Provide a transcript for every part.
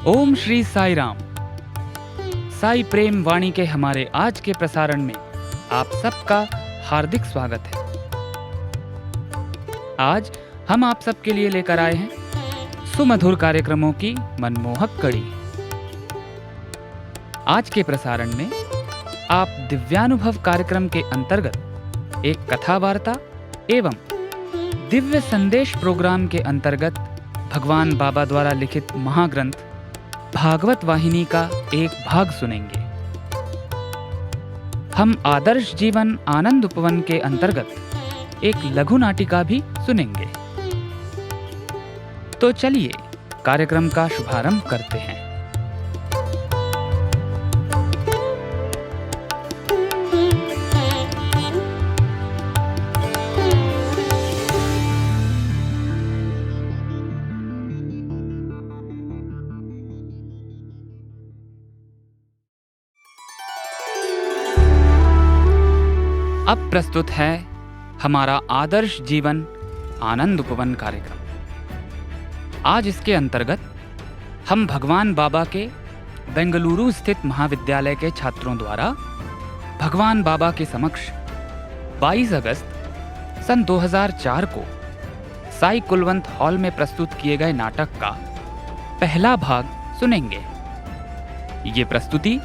ओम श्री साई राम। साई प्रेम वाणी के हमारे आज के प्रसारण में आप सबका हार्दिक स्वागत है। आज हम आप सबके लिए लेकर आए हैं सुमधुर कार्यक्रमों की मनमोहक कड़ी। आज के प्रसारण में आप दिव्यानुभव कार्यक्रम के अंतर्गत एक कथा वार्ता एवं दिव्य संदेश प्रोग्राम के अंतर्गत भगवान बाबा द्वारा लिखित महाग्रंथ भागवत वाहिनी का एक भाग सुनेंगे। हम आदर्श जीवन आनंद उपवन के अंतर्गत एक लघु नाटिका भी सुनेंगे। तो चलिए कार्यक्रम का शुभारंभ करते हैं। अब प्रस्तुत है हमारा आदर्श जीवन आनंद उपवन कार्यक्रम। आज इसके अंतर्गत हम भगवान बाबा के बेंगलुरु स्थित महाविद्यालय के छात्रों द्वारा भगवान बाबा के समक्ष 22 अगस्त सन 2004 को साई कुलवंत हॉल में प्रस्तुत किए गए नाटक का पहला भाग सुनेंगे। ये प्रस्तुति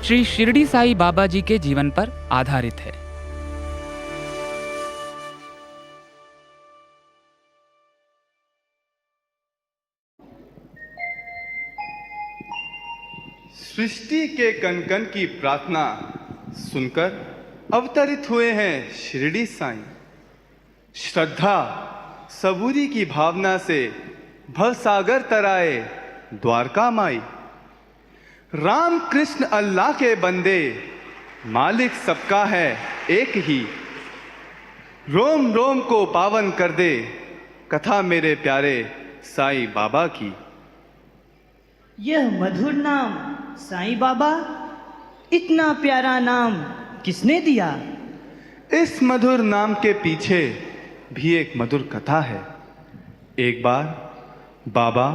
श्री शिरडी साई बाबा जी के जीवन पर आधारित है। सृष्टि के कण कण की प्रार्थना सुनकर अवतरित हुए हैं शिरडी साईं। श्रद्धा सबूरी की भावना से भवसागर तराए द्वारका माई। राम कृष्ण अल्लाह के बंदे, मालिक सबका है एक ही। रोम रोम को पावन कर दे कथा मेरे प्यारे साईं बाबा की। यह मधुर नाम साईं बाबा, इतना प्यारा नाम किसने दिया? इस मधुर नाम के पीछे भी एक मधुर कथा है। एक बार बाबा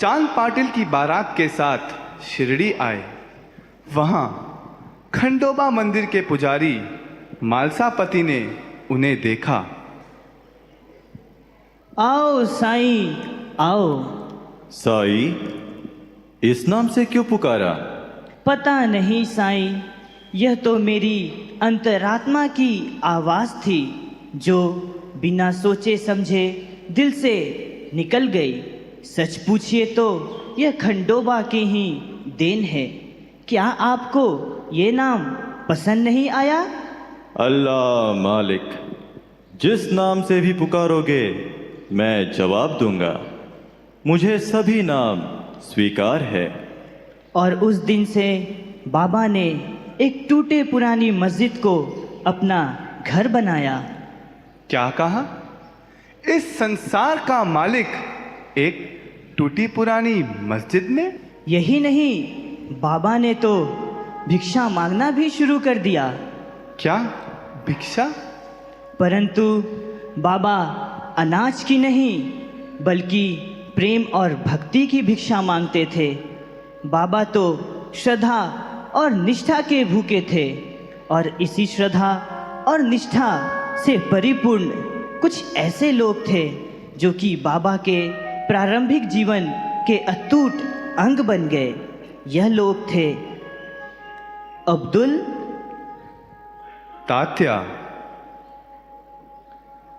चांद पाटिल की बारात के साथ शिरडी आए। वहां खंडोबा मंदिर के पुजारी मालसापति ने उन्हें देखा। आओ साईं आओ। साई, इस नाम से क्यों पुकारा? पता नहीं साईं, यह तो मेरी अंतरात्मा की आवाज थी जो बिना सोचे समझे दिल से निकल गई। सच पूछिए तो यह खंडोबा की ही देन है। क्या आपको ये नाम पसंद नहीं आया? अल्लाह मालिक, जिस नाम से भी पुकारोगे मैं जवाब दूंगा। मुझे सभी नाम स्वीकार है। और उस दिन से बाबा ने एक टूटे पुरानी मस्जिद को अपना घर बनाया। क्या कहा? इस संसार का मालिक एक टूटी पुरानी मस्जिद में? यही नहीं, बाबा ने तो भिक्षा मांगना भी शुरू कर दिया। क्या भिक्षा? परंतु बाबा अनाज की नहीं बल्कि प्रेम और भक्ति की भिक्षा मांगते थे। बाबा तो श्रद्धा और निष्ठा के भूखे थे और इसी श्रद्धा और निष्ठा से परिपूर्ण कुछ ऐसे लोग थे जो कि बाबा के प्रारंभिक जीवन के अटूट अंग बन गए। यह लोग थे अब्दुल, तात्या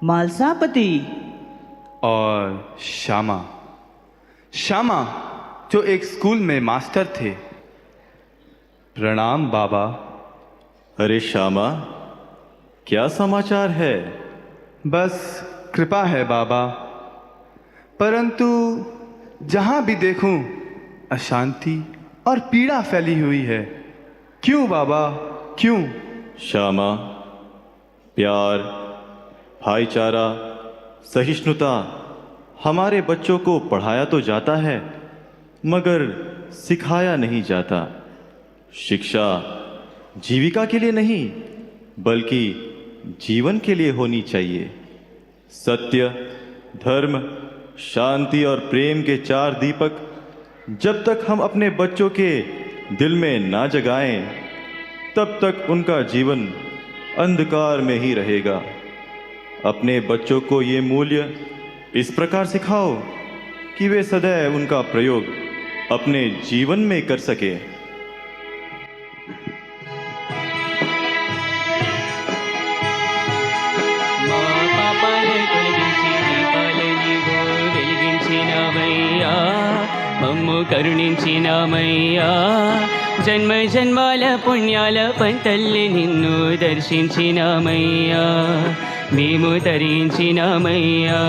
मालसापति और श्यामा। श्यामा जो एक स्कूल में मास्टर थे। प्रणाम बाबा। अरे श्यामा, क्या समाचार है? बस कृपा है बाबा, परंतु जहां भी देखूं अशांति और पीड़ा फैली हुई है। क्यों बाबा, क्यों? श्यामा, प्यार, भाईचारा, सहिष्णुता हमारे बच्चों को पढ़ाया तो जाता है मगर सिखाया नहीं जाता। शिक्षा जीविका के लिए नहीं बल्कि जीवन के लिए होनी चाहिए। सत्य, धर्म, शांति और प्रेम के चार दीपक जब तक हम अपने बच्चों के दिल में ना जगाएं, तब तक उनका जीवन अंधकार में ही रहेगा। अपने बच्चों को ये मूल्य इस प्रकार सिखाओ कि वे सदैव उनका प्रयोग अपने जीवन में कर सके। మమ్ము కరుణించినామయ్యా, జన్మ జన్మాల పుణ్యాల పంటల్లి నిన్ను దర్శించినామయ్యా, మేము తరించినామయ్యా.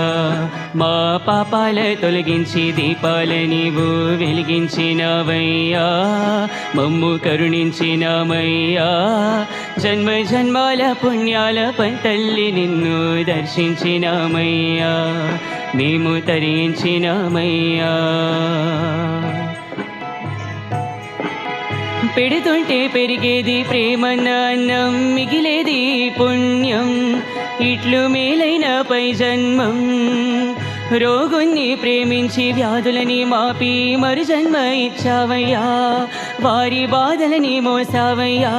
మా పాపాల తొలగించి దీపాల నీవు వెలిగించినావయ్యా, మమ్ము కరుణించినామయ్యా, జన్మ జన్మాల పుణ్యాల పంటల్లి నిన్ను దర్శించినామయ్యా, మేము తరించినామయ్యా. పెడుతుంటే పెరిగేది ప్రేమన్న అన్నం, మిగిలేది పుణ్యం, ఇట్లు మేలైన పై జన్మం. రోగుణ్ణి ప్రేమించి వ్యాధులని మాపి మరు జన్మ ఇచ్చావయ్యా, వారి బాధలని మోసావయ్యా.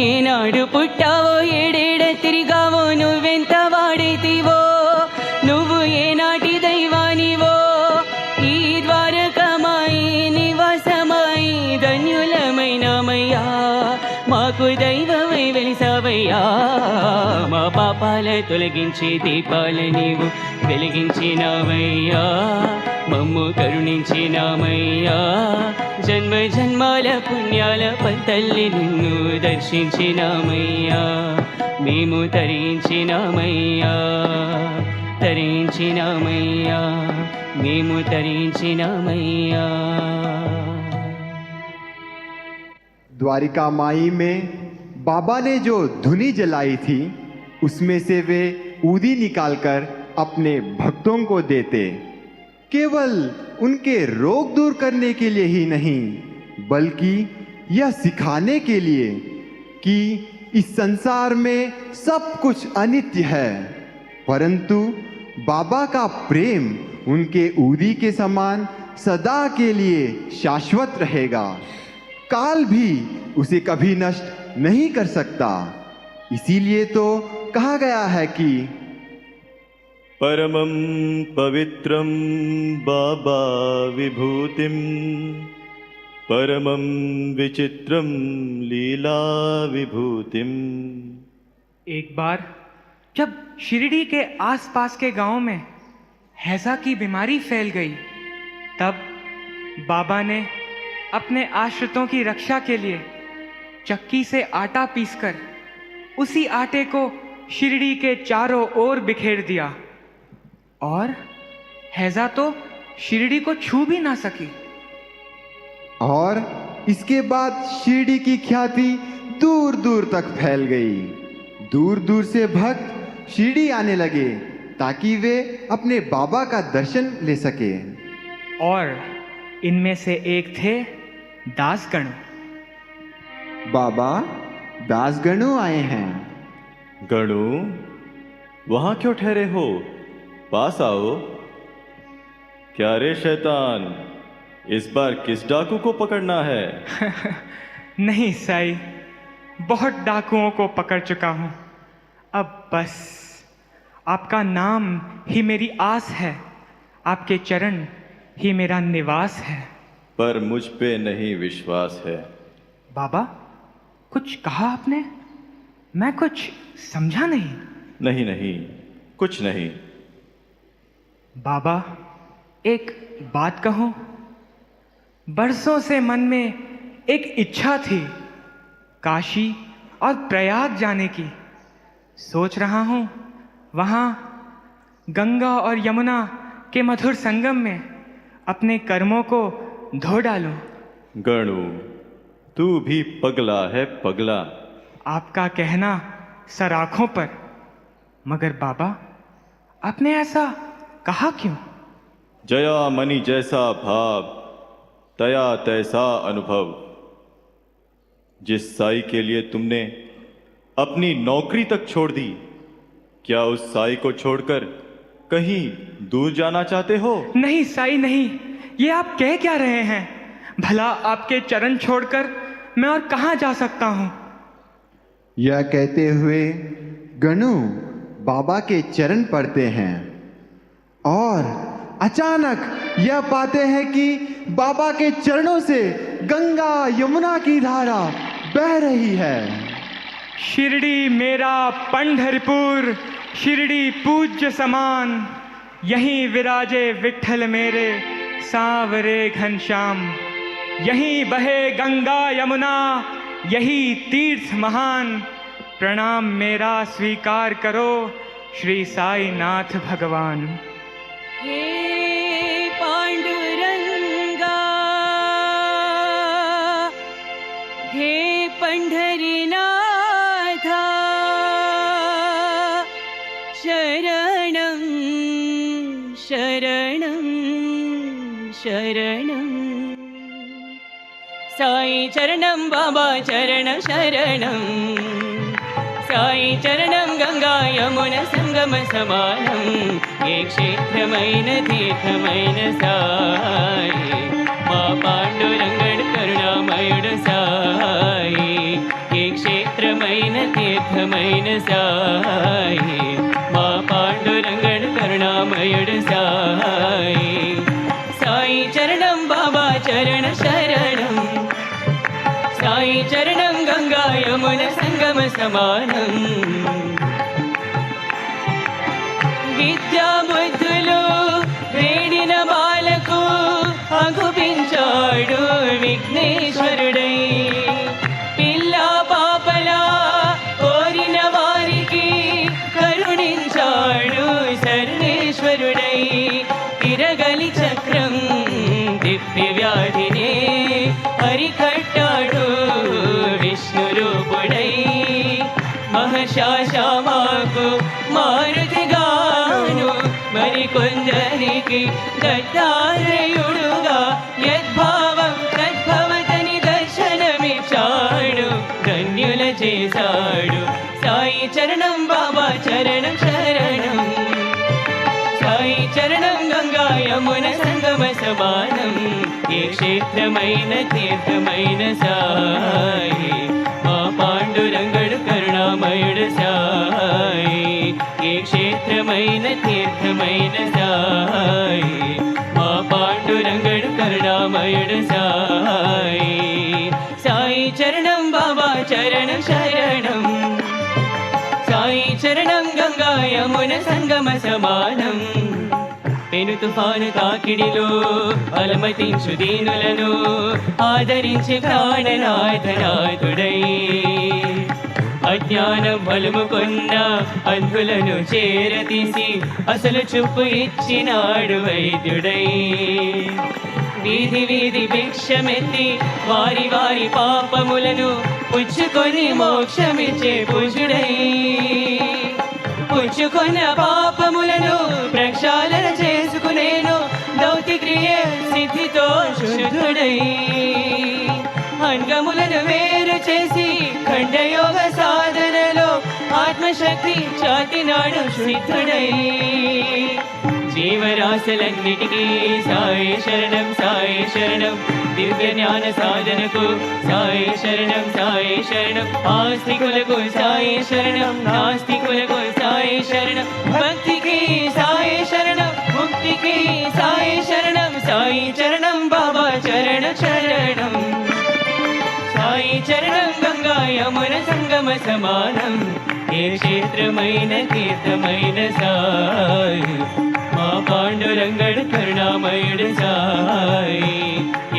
ఏనాడు పుట్టావో ఏడేడ తిరిగావో, నువ్వెంత వాడైతివో, నువ్వు ఏనాటి దైవానివో. ఈ ద్వారకమాయి నివాసమాయి ధన్యులమైనమయ్యా, మాకు దైవమై వెలిసావయ్యా. మా పాపాల తొలగించి దీపాల నీవు వెలిగించినావయ్యా, మమ్ము కరుణించినామయ్యా, జన్మ జన్మాల పుణ్యాల పంటల్లి నిన్ను దర్శించినామయ్యా, మేము తరించినామయ్యా, తరించినామయ్యా, మేము తరించినామయ్యా. द्वारिका माई में बाबा ने जो धुनी जलाई थी, उसमें से वे ऊदी निकालकर अपने भक्तों को देते, केवल उनके रोग दूर करने के लिए ही नहीं, बल्कि यह सिखाने के लिए कि इस संसार में सब कुछ अनित्य है, परंतु बाबा का प्रेम उनके ऊदी के समान सदा के लिए शाश्वत रहेगा। काल भी उसे कभी नष्ट नहीं कर सकता। इसीलिए तो कहा गया है कि परमं पवित्रं बाबा विभूतिं, परमं विचित्रं लीला विभूतिं। एक बार जब शिरडी के आसपास के गांव में हैजा की बीमारी फैल गई, तब बाबा ने अपने आश्रितों की रक्षा के लिए चक्की से आटा पीसकर उसी आटे को शिरडी के चारों ओर बिखेर दिया, और हैजा तो शिरडी को छू भी ना सकी। और इसके बाद शिरडी की ख्याति दूर दूर तक फैल गई। दूर दूर से भक्त शिरडी आने लगे ताकि वे अपने बाबा का दर्शन ले सके। और इनमें से एक थे दासगण। बाबा दासगणु आए हैं। गणु, वहां क्यों ठहरे हो? पास आओ। क्या रे शैतान, इस बार किस डाकू को पकड़ना है? नहीं साईं, बहुत डाकुओं को पकड़ चुका हूं। अब बस आपका नाम ही मेरी आस है, आपके चरण ही मेरा निवास है। पर मुझ पे नहीं विश्वास है। बाबा, कुछ कहा आपने? मैं कुछ समझा नहीं। नहीं नहीं, कुछ नहीं। बाबा, एक बात कहूं? बरसों से मन में एक इच्छा थी काशी और प्रयाग जाने की। सोच रहा हूं वहां गंगा और यमुना के मधुर संगम में अपने कर्मों को धो डालूं। गणु, तू भी पगला है, पगला। आपका कहना सराखों पर, मगर बाबा आपने ऐसा कहा क्यों? जया मणि जैसा भाव, तया तैसा अनुभव। जिस साई के लिए तुमने अपनी नौकरी तक छोड़ दी, क्या उस साई को छोड़कर कहीं दूर जाना चाहते हो? नहीं साईं, नहीं, ये आप कह क्या रहे हैं? भला आपके चरण छोड़कर मैं और कहाँ जा सकता हूँ? यह कहते हुए गनु बाबा के चरण पड़ते हैं और अचानक यह पाते हैं कि बाबा के चरणों से गंगा यमुना की धारा बह रही है। शिरडी मेरा पंढरपुर, शिरडी पूज्य समान, यहीं विराजे विठ्ठल मेरे सांवरे घनश्याम। यहीं बहे गंगा यमुना, यही तीर्थ महान। प्रणाम मेरा स्वीकार करो श्री साई नाथ भगवान। हे पांडुरंगा, हे पंढरीनाथा, शरणं शरणं शरणं। साई चरणं बाबा चरणं शरणं, साई चरणं गंगा यमुना संगम समानं। ये क्षेत्रమైన తీర్థమైన సాయి, మా పాండురంగడు కరుణామయుడు సాయి। ఏ క్షేత్రమైన తీర్థమైన సాయి, మా పాండురంగడు కరుణామయుడు సాయి। సాయి చరణం బాబా చరణ శరణం, సాయి చరణం గంగా యమున సంగమ సమానం। విద్యా బుద్ధులు వేడిన బాలకు అగుపించాడు విఘ్నేశ్వరుడై। పిల్ల పాపల కోరిన వారికి కరుణించాడు సర్వేశ్వరుడై। తిరగలి చక్రం దివ్య వ్యాధినే హరికట్టాడు విష్ణు రూపుడై। మహశాశామాకు మారుతిగాను మరికొందరికి దత్తాత్రేయుడుగా యద్భావం తద్భవతని దర్శనమిచ్చాడు, ధన్యుల చేశాడు। సాయి చరణం బాబా చరణం శరణం, సాయి చరణం గంగా యమున సంగమ సమానం। ఏ క్షేత్రమైన తీర్థమైన సాయి, మా పాండురంగడు కరుణామయుడు సాయి। ఏ క్షేత్రమైన తీర్థమైన సాయి, మా పాండురంగడు కరుణామయుడు సాయి। సాయి చరణం బాబా చరణం శరణం, సాయి చరణం గంగా యమున సంగమ సమానం। పెను తుఫాను తాకిడిలో అలమతించు దీనులను ఆదరించి ప్రాణనాథనాథుడై। అజ్ఞానం అలుముకొన్న అంధులను చేరతీసి అసలు చూపు ఇచ్చినాడు వైద్యుడై। వీధి వీధి భిక్షమెత్తి వారి వారి పాపములను పుచ్చుకొని మోక్షమిచ్చే పూజుడై। పుచ్చుకున్న పాపములను ప్రక్షాళన చేసుకునేను దౌతి క్రియ సిద్ధితో శుద్ధుడై। అంగములను వేరు చేసి ఖండయోగ సాధనలో ఆత్మశక్తి చాటినాడు సిద్ధుడై। జీవరాశులన్నిటికీ సాయి శరణం సాయి శరణం, దివ్య జ్ఞాన సాధనకు సాయి శరణం సాయి శరణం। ఆస్తికులకు సాయి శరణం, నాస్తికులకు సాయి శరణం, భక్తికి సాయి శరణం, ముక్తికి సాయి శరణం। సాయి చరణం బాబా చరణ శరణం, సాయి చరణం గంగా యమున సంగమ సమానం। ఏ క్షేత్రమైన తీర్థమైన సాయి, మా పాండురంగడు కరుణామయుడు సాయి।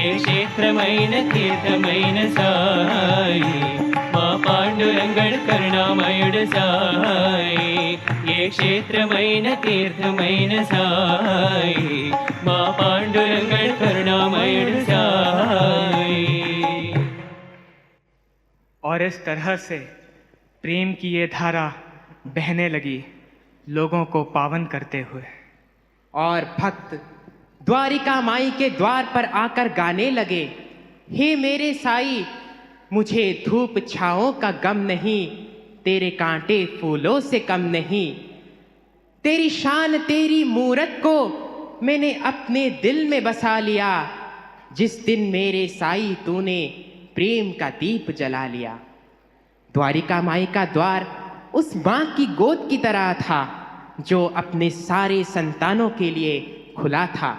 ఏ క్షేత్రమైన తీర్థమైన సాయి, మా పాండురంగడు కరుణామయుడు సాయి। ఏ క్షేత్రమైన తీర్థమైన సాయి, మా పాండురంగడు కరుణామయుడు సాయి। और इस तरह से प्रेम की ये धारा बहने लगी, लोगों को पावन करते हुए। और भक्त द्वारिका माई के द्वार पर आकर गाने लगे, हे मेरे साई, मुझे धूप छाओं का गम नहीं, तेरे कांटे फूलों से कम नहीं। तेरी शान तेरी मूरत को मैंने अपने दिल में बसा लिया। जिस दिन मेरे साई तूने प्रेम का दीप जला लिया। द्वारिका माई का द्वार उस माँ की गोद की तरह था जो अपने सारे संतानों के लिए खुला था।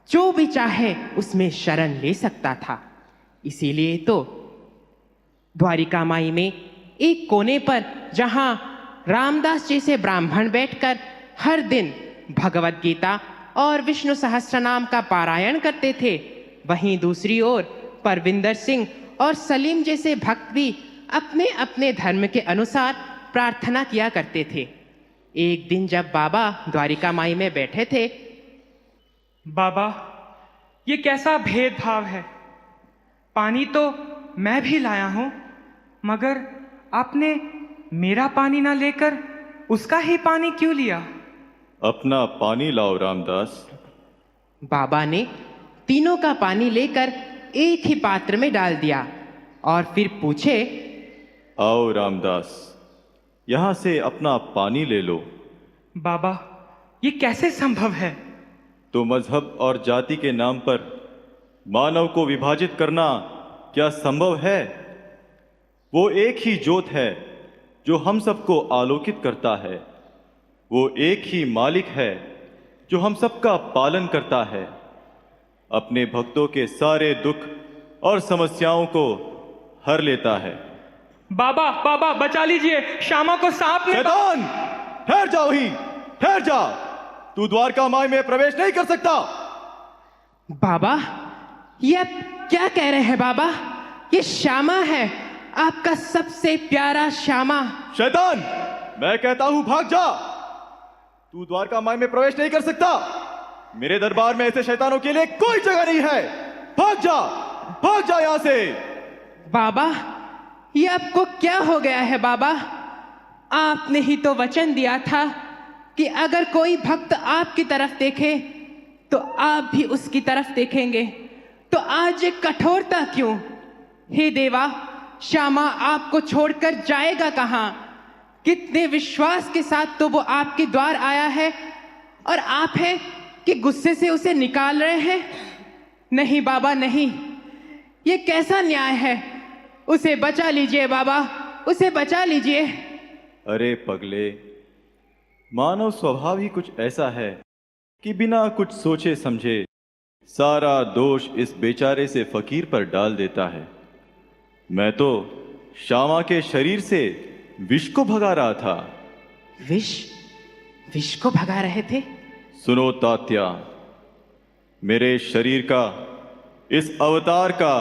जो भी चाहे उसमें शरण ले सकता था। इसीलिए तो द्वारिका माई में एक कोने पर जहाँ रामदास जैसे ब्राह्मण बैठकर हर दिन भगवत गीता और विष्णु सहस्त्रनाम का पारायण करते थे, वहीं दूसरी ओर परविंदर सिंह और सलीम जैसे भक्त भी अपने अपने धर्म के अनुसार प्रार्थना किया करते थे। एक दिन जब बाबा द्वारिका माई में बैठे थे, बाबा, ये कैसा भेदभाव है? पानी तो मैं भी लाया हूं, मगर आपने मेरा पानी ना लेकर उसका ही पानी क्यों लिया? अपना पानी लाओ रामदास। बाबा ने तीनों का पानी लेकर एक ही पात्र में डाल दिया और फिर पूछे, आओ रामदास, यहां से अपना पानी ले लो। बाबा, ये कैसे संभव है? तो मजहब और जाति के नाम पर मानव को विभाजित करना क्या संभव है? वो एक ही ज्योत है जो हम सबको आलोकित करता है। वो एक ही मालिक है जो हम सबका पालन करता है। अपने भक्तों के सारे दुख और समस्याओं को हर लेता है। बाबा, बाबा बचा लीजिए, श्यामा को सांप ने... शैतान, ठहर जाओ ही, ठहर जा। तू द्वारका माई में प्रवेश नहीं कर सकता। बाबा, ये आप क्या कह रहे हैं बाबा? ये श्यामा है, आपका सबसे प्यारा श्यामा। शैतान, मैं कहता हूं भाग जा। तू द्वारका माई में प्रवेश नहीं कर सकता। मेरे दरबार में ऐसे शैतानों के लिए कोई जगह नहीं है। भाग जा यहां से। बाबा, ये आपको क्या हो गया है बाबा? आपने ही तो वचन दिया था कि अगर कोई भक्त आपकी तरफ देखे तो आप भी उसकी तरफ देखेंगे, तो आज ये कठोरता क्यों? हे देवा, श्यामा आपको छोड़कर जाएगा कहां? कितने विश्वास के साथ तो वो आपके द्वार आया है, और आप हैं कि गुस्से से उसे निकाल रहे हैं। नहीं बाबा, नहीं, ये कैसा न्याय है? उसे बचा लीजिए बाबा, उसे बचा लीजिए। अरे पगले, मानव स्वभाव ही कुछ ऐसा है कि बिना कुछ सोचे समझे सारा दोष इस बेचारे से फकीर पर डाल देता है। मैं तो श्यामा के शरीर से विष को भगा रहा था। विष को भगा रहे थे? सुनो तात्या, मेरे शरीर का, इस अवतार का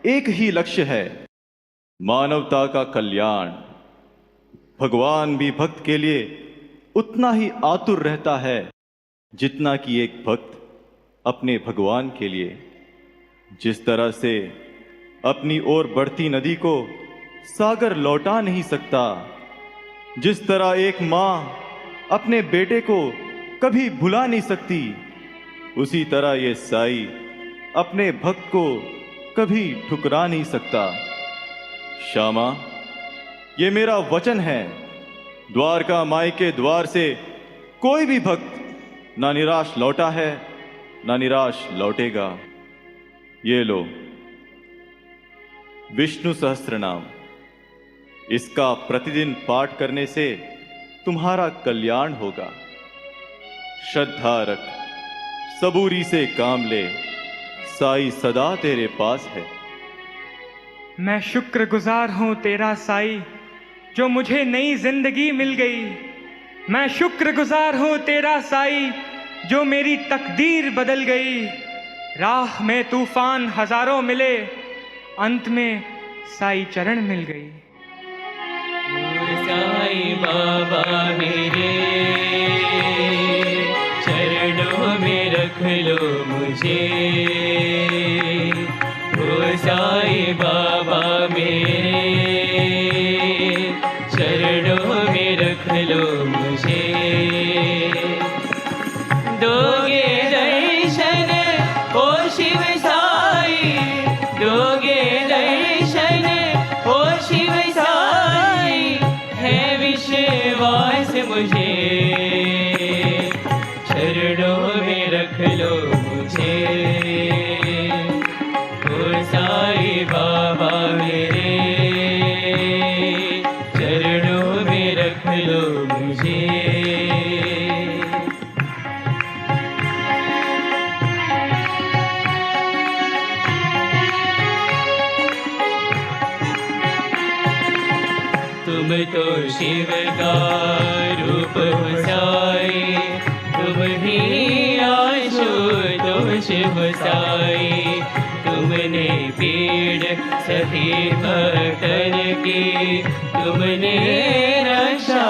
एक ही लक्ष्य है, मानवता का कल्याण। भगवान भी भक्त के लिए उतना ही आतुर रहता है जितना कि एक भक्त अपने भगवान के लिए। जिस तरह से अपनी ओर बढ़ती नदी को सागर लौटा नहीं सकता, जिस तरह एक माँ अपने बेटे को कभी भुला नहीं सकती, उसी तरह ये साई अपने भक्त को कभी ठुकरा नहीं सकता। श्यामा, ये मेरा वचन है, द्वारका माई के द्वार से कोई भी भक्त ना निराश लौटा है ना निराश लौटेगा। ये लो विष्णु सहस्त्रनाम, इसका प्रतिदिन पाठ करने से तुम्हारा कल्याण होगा। श्रद्धा रख, सबूरी से काम ले, साई सदा तेरे पास है। मैं शुक्रगुजार हूं तेरा साई, जो मुझे नई जिंदगी मिल गई। मैं शुक्रगुजार हूं तेरा साई, जो मेरी तकदीर बदल गई। राह में तूफान हजारों मिले, अंत में साई चरण मिल गई। साई बाबा मेरे चरणों में रख लो मुझे। ओ साई बाबा मेरे चरणों में रख लो मुझे। दोगे दर्शन ओ शिव साई, दोगे दर्शन ओ शिव साई, है विश्वास मुझे तुम तो शिव का रूप हो साई, तुम ही आशुतोष हो साई। तुमने पीड़ सही भक्तन की, तुमने रक्षा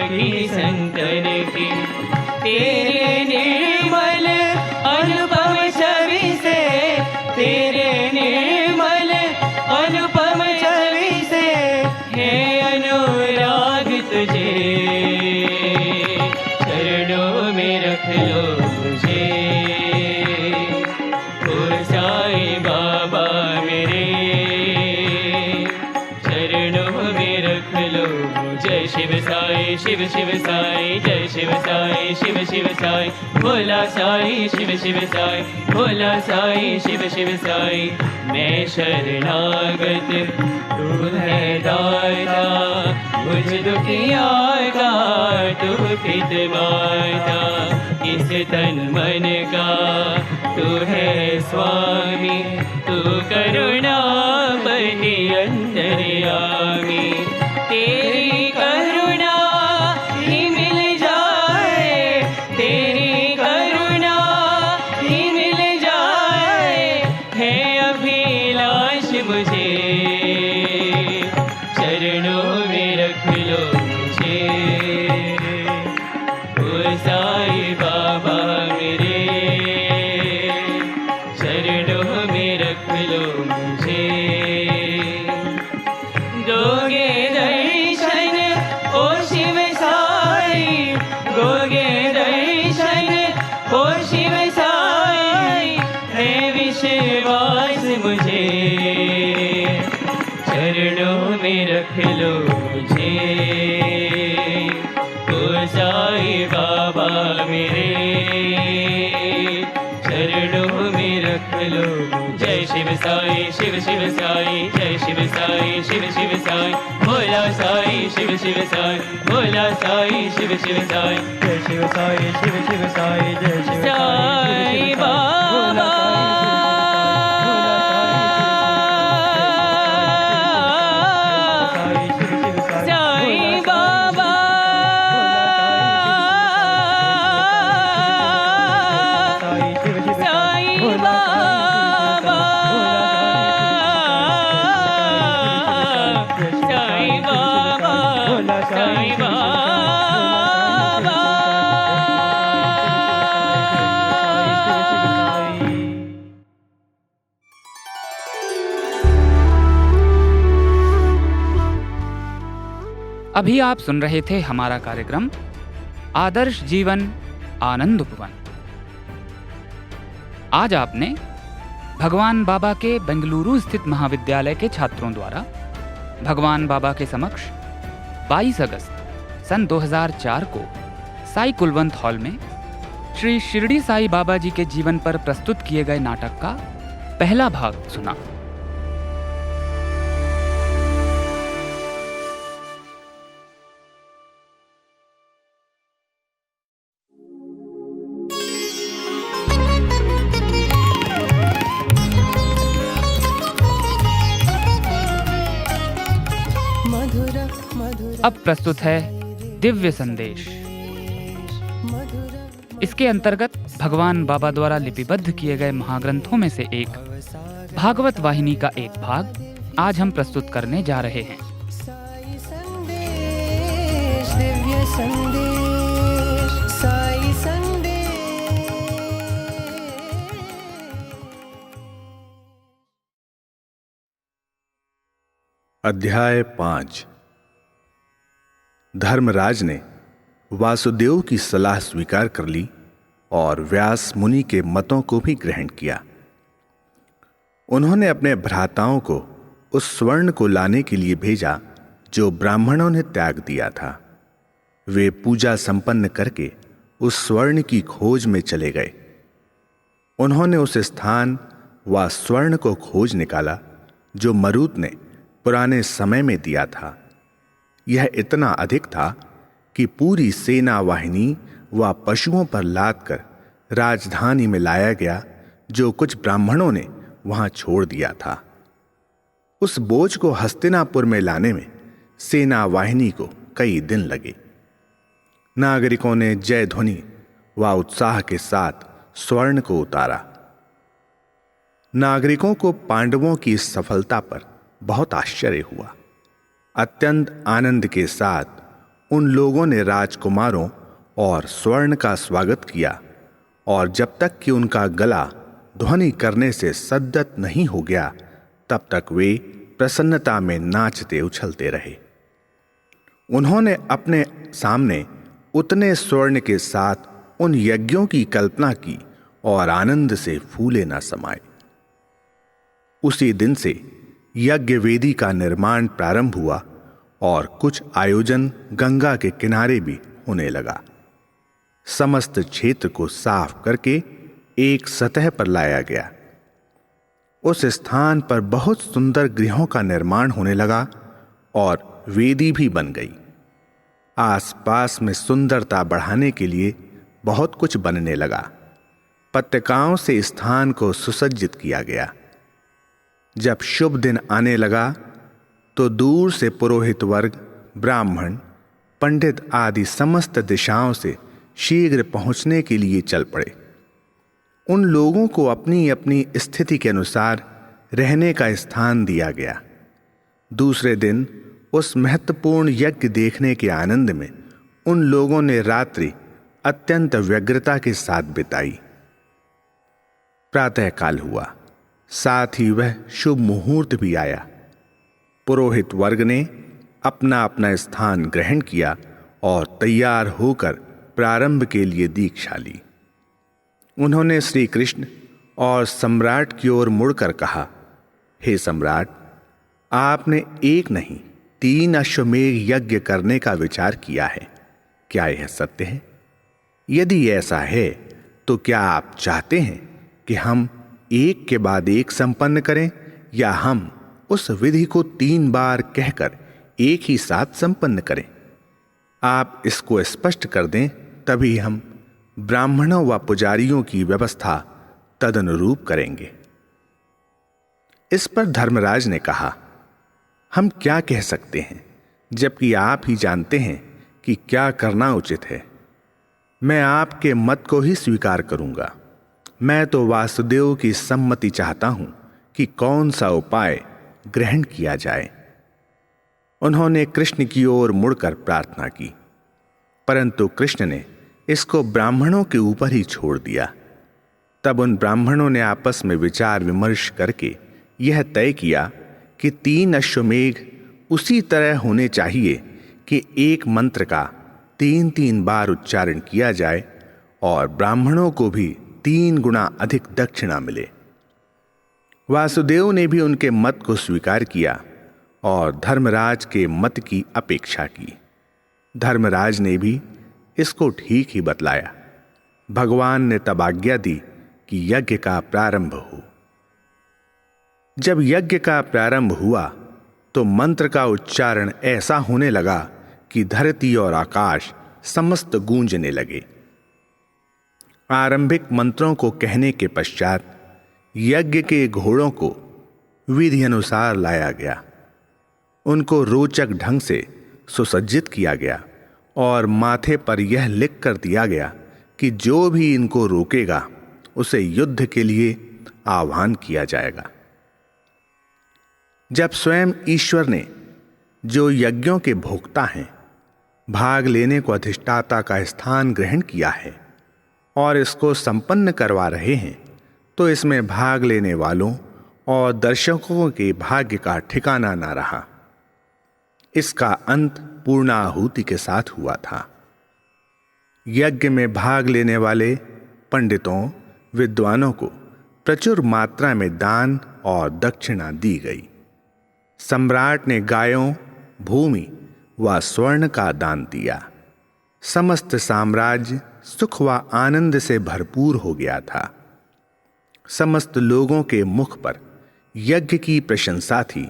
की संतन की। तेरे निर्मल अनुपम छवि से, तेरे निर्मल अनुपम छवि से है अनुराग तुझे। चरणों में रख लो मुझे, ओ साईं बाबा मेरे। चरणों में रख लो मुझे। शिव साई शिव शिव साई, जय शिव साई शिव शिव साई। भोला साई शिव शिव साई, भोला साई शिव शिव साई। मैं शरणागत तू है दाता, मुझ दुखिया का तू पित माता। इस तन मन का तू है स्वामी, तू करुणापति अंतर्यामी। तेरी करुणा ही मिल जाए, तेरी करुणा ही मिल जाए, है अभिलाष मुझे। चरणों में रख लो मुझे, ओ साईं बाबा मेरे। चरणों में रख लो मुझे। दोगे दर्शन ओ शिव साई, दोगे दर्शन ओ शिव साई, है विश्वास मुझे। चरणों में रख लो मुझे, ओ साईं बाबा मेरे। चरणों में रख लो मुझे। जय शिव साई शिव शिव साई, जय शिव साई शिव शिव साई। भोला साई शिव शिव साई, भोला साई शिव शिव साई। जय शिव साई शिव शिव साई, जय शिव साई बाबा। साई बाबा, साई बाबा, साई बाबा, साई बाबा। अभी आप सुन रहे थे हमारा कार्यक्रम आदर्श जीवन आनंद उपवन। आज आपने भगवान बाबा के बेंगलुरु स्थित महाविद्यालय के छात्रों द्वारा भगवान बाबा के समक्ष 22 अगस्त सन 2004 को साई कुलवंत हॉल में श्री शिरडी साई बाबा जी के जीवन पर प्रस्तुत किए गए नाटक का पहला भाग सुना। अब प्रस्तुत है दिव्य संदेश। इसके अंतर्गत भगवान बाबा द्वारा लिपिबद्ध किए गए महाग्रंथों में से एक भागवत वाहिनी का एक भाग आज हम प्रस्तुत करने जा रहे हैं। साई संदेश, दिव्य संदेश, साई संदेश। अध्याय 5। धर्मराज ने वासुदेव की सलाह स्वीकार कर ली और व्यास मुनि के मतों को भी ग्रहण किया। उन्होंने अपने भ्राताओं को उस स्वर्ण को लाने के लिए भेजा जो ब्राह्मणों ने त्याग दिया था। वे पूजा संपन्न करके उस स्वर्ण की खोज में चले गए। उन्होंने उस स्थान व स्वर्ण को खोज निकाला जो मरुत ने पुराने समय में दिया था। यह इतना अधिक था कि पूरी सेना वाहिनी व पशुओं पर लाद कर राजधानी में लाया गया, जो कुछ ब्राह्मणों ने वहां छोड़ दिया था। उस बोझ को हस्तिनापुर में लाने में सेना वाहिनी को कई दिन लगे। नागरिकों ने जय ध्वनि व उत्साह के साथ स्वर्ण को उतारा। नागरिकों को पांडवों की इस सफलता पर बहुत आश्चर्य हुआ। अत्यंत आनंद के साथ उन लोगों ने राजकुमारों और स्वर्ण का स्वागत किया, और जब तक कि उनका गला ध्वनि करने से सद्गत नहीं हो गया, तब तक वे प्रसन्नता में नाचते उछलते रहे। उन्होंने अपने सामने उतने स्वर्ण के साथ उन यज्ञों की कल्पना की और आनंद से फूले न समाये। उसी दिन से यज्ञ वेदी का निर्माण प्रारंभ हुआ और कुछ आयोजन गंगा के किनारे भी होने लगा। समस्त क्षेत्र को साफ करके एक सतह पर लाया गया। उस स्थान पर बहुत सुंदर गृहों का निर्माण होने लगा और वेदी भी बन गई। आसपास में सुंदरता बढ़ाने के लिए बहुत कुछ बनने लगा। पत्रिकाओं से स्थान को सुसज्जित किया गया। जब शुभ दिन आने लगा तो दूर से पुरोहित वर्ग, ब्राह्मण, पंडित आदि समस्त दिशाओं से शीघ्र पहुंचने के लिए चल पड़े। उन लोगों को अपनी अपनी स्थिति के अनुसार रहने का स्थान दिया गया। दूसरे दिन उस महत्वपूर्ण यज्ञ देखने के आनंद में उन लोगों ने रात्रि अत्यंत व्यग्रता के साथ बिताई। प्रातःकाल हुआ, साथ ही वह शुभ मुहूर्त भी आया। पुरोहित वर्ग ने अपना अपना स्थान ग्रहण किया और तैयार होकर प्रारंभ के लिए दीक्षा ली। उन्होंने श्री कृष्ण और सम्राट की ओर मुड़कर कहा, हे सम्राट, आपने एक नहीं 3 अश्वमेध यज्ञ करने का विचार किया है। क्या यह सत्य है? यदि ऐसा है तो क्या आप चाहते हैं कि हम एक के बाद एक संपन्न करें, या हम उस विधि को 3 बार कहकर एक ही साथ संपन्न करें? आप इसको स्पष्ट कर दें, तभी हम ब्राह्मणों व पुजारियों की व्यवस्था तदनुरूप करेंगे। इस पर धर्मराज ने कहा, हम क्या कह सकते हैं, जबकि आप ही जानते हैं कि क्या करना उचित है। मैं आपके मत को ही स्वीकार करूंगा। मैं तो वासुदेव की सम्मति चाहता हूं कि कौन सा उपाय ग्रहण किया जाए। उन्होंने कृष्ण की ओर मुड़कर प्रार्थना की, परंतु कृष्ण ने इसको ब्राह्मणों के ऊपर ही छोड़ दिया। तब उन ब्राह्मणों ने आपस में विचार विमर्श करके यह तय किया कि 3 अश्वमेध उसी तरह होने चाहिए कि एक मंत्र का 3-3 बार उच्चारण किया जाए और ब्राह्मणों को भी 3 गुना अधिक दक्षिणा मिले। वासुदेव ने भी उनके मत को स्वीकार किया और धर्मराज के मत की अपेक्षा की। धर्मराज ने भी इसको ठीक ही बतलाया। भगवान ने तब आज्ञा दी कि यज्ञ का प्रारंभ हो। जब यज्ञ का प्रारंभ हुआ तो मंत्र का उच्चारण ऐसा होने लगा कि धरती और आकाश समस्त गूंजने लगे। आरंभिक मंत्रों को कहने के पश्चात यज्ञ के घोड़ों को विधि अनुसार लाया गया। उनको रोचक ढंग से सुसज्जित किया गया और माथे पर यह लिख कर दिया गया कि जो भी इनको रोकेगा उसे युद्ध के लिए आह्वान किया जाएगा। जब स्वयं ईश्वर ने, जो यज्ञों के भोक्ता हैं, भाग लेने को अधिष्ठाता का स्थान ग्रहण किया है और इसको संपन्न करवा रहे हैं, तो इसमें भाग लेने वालों और दर्शकों के भाग्य का ठिकाना ना रहा। इसका अंत पूर्णाहुति के साथ हुआ था। यज्ञ में भाग लेने वाले पंडितों, विद्वानों को प्रचुर मात्रा में दान और दक्षिणा दी गई। सम्राट ने गायों, भूमि व स्वर्ण का दान दिया। समस्त साम्राज्य सुख व आनंद से भरपूर हो गया था। समस्त लोगों के मुख पर यज्ञ की प्रशंसा थी,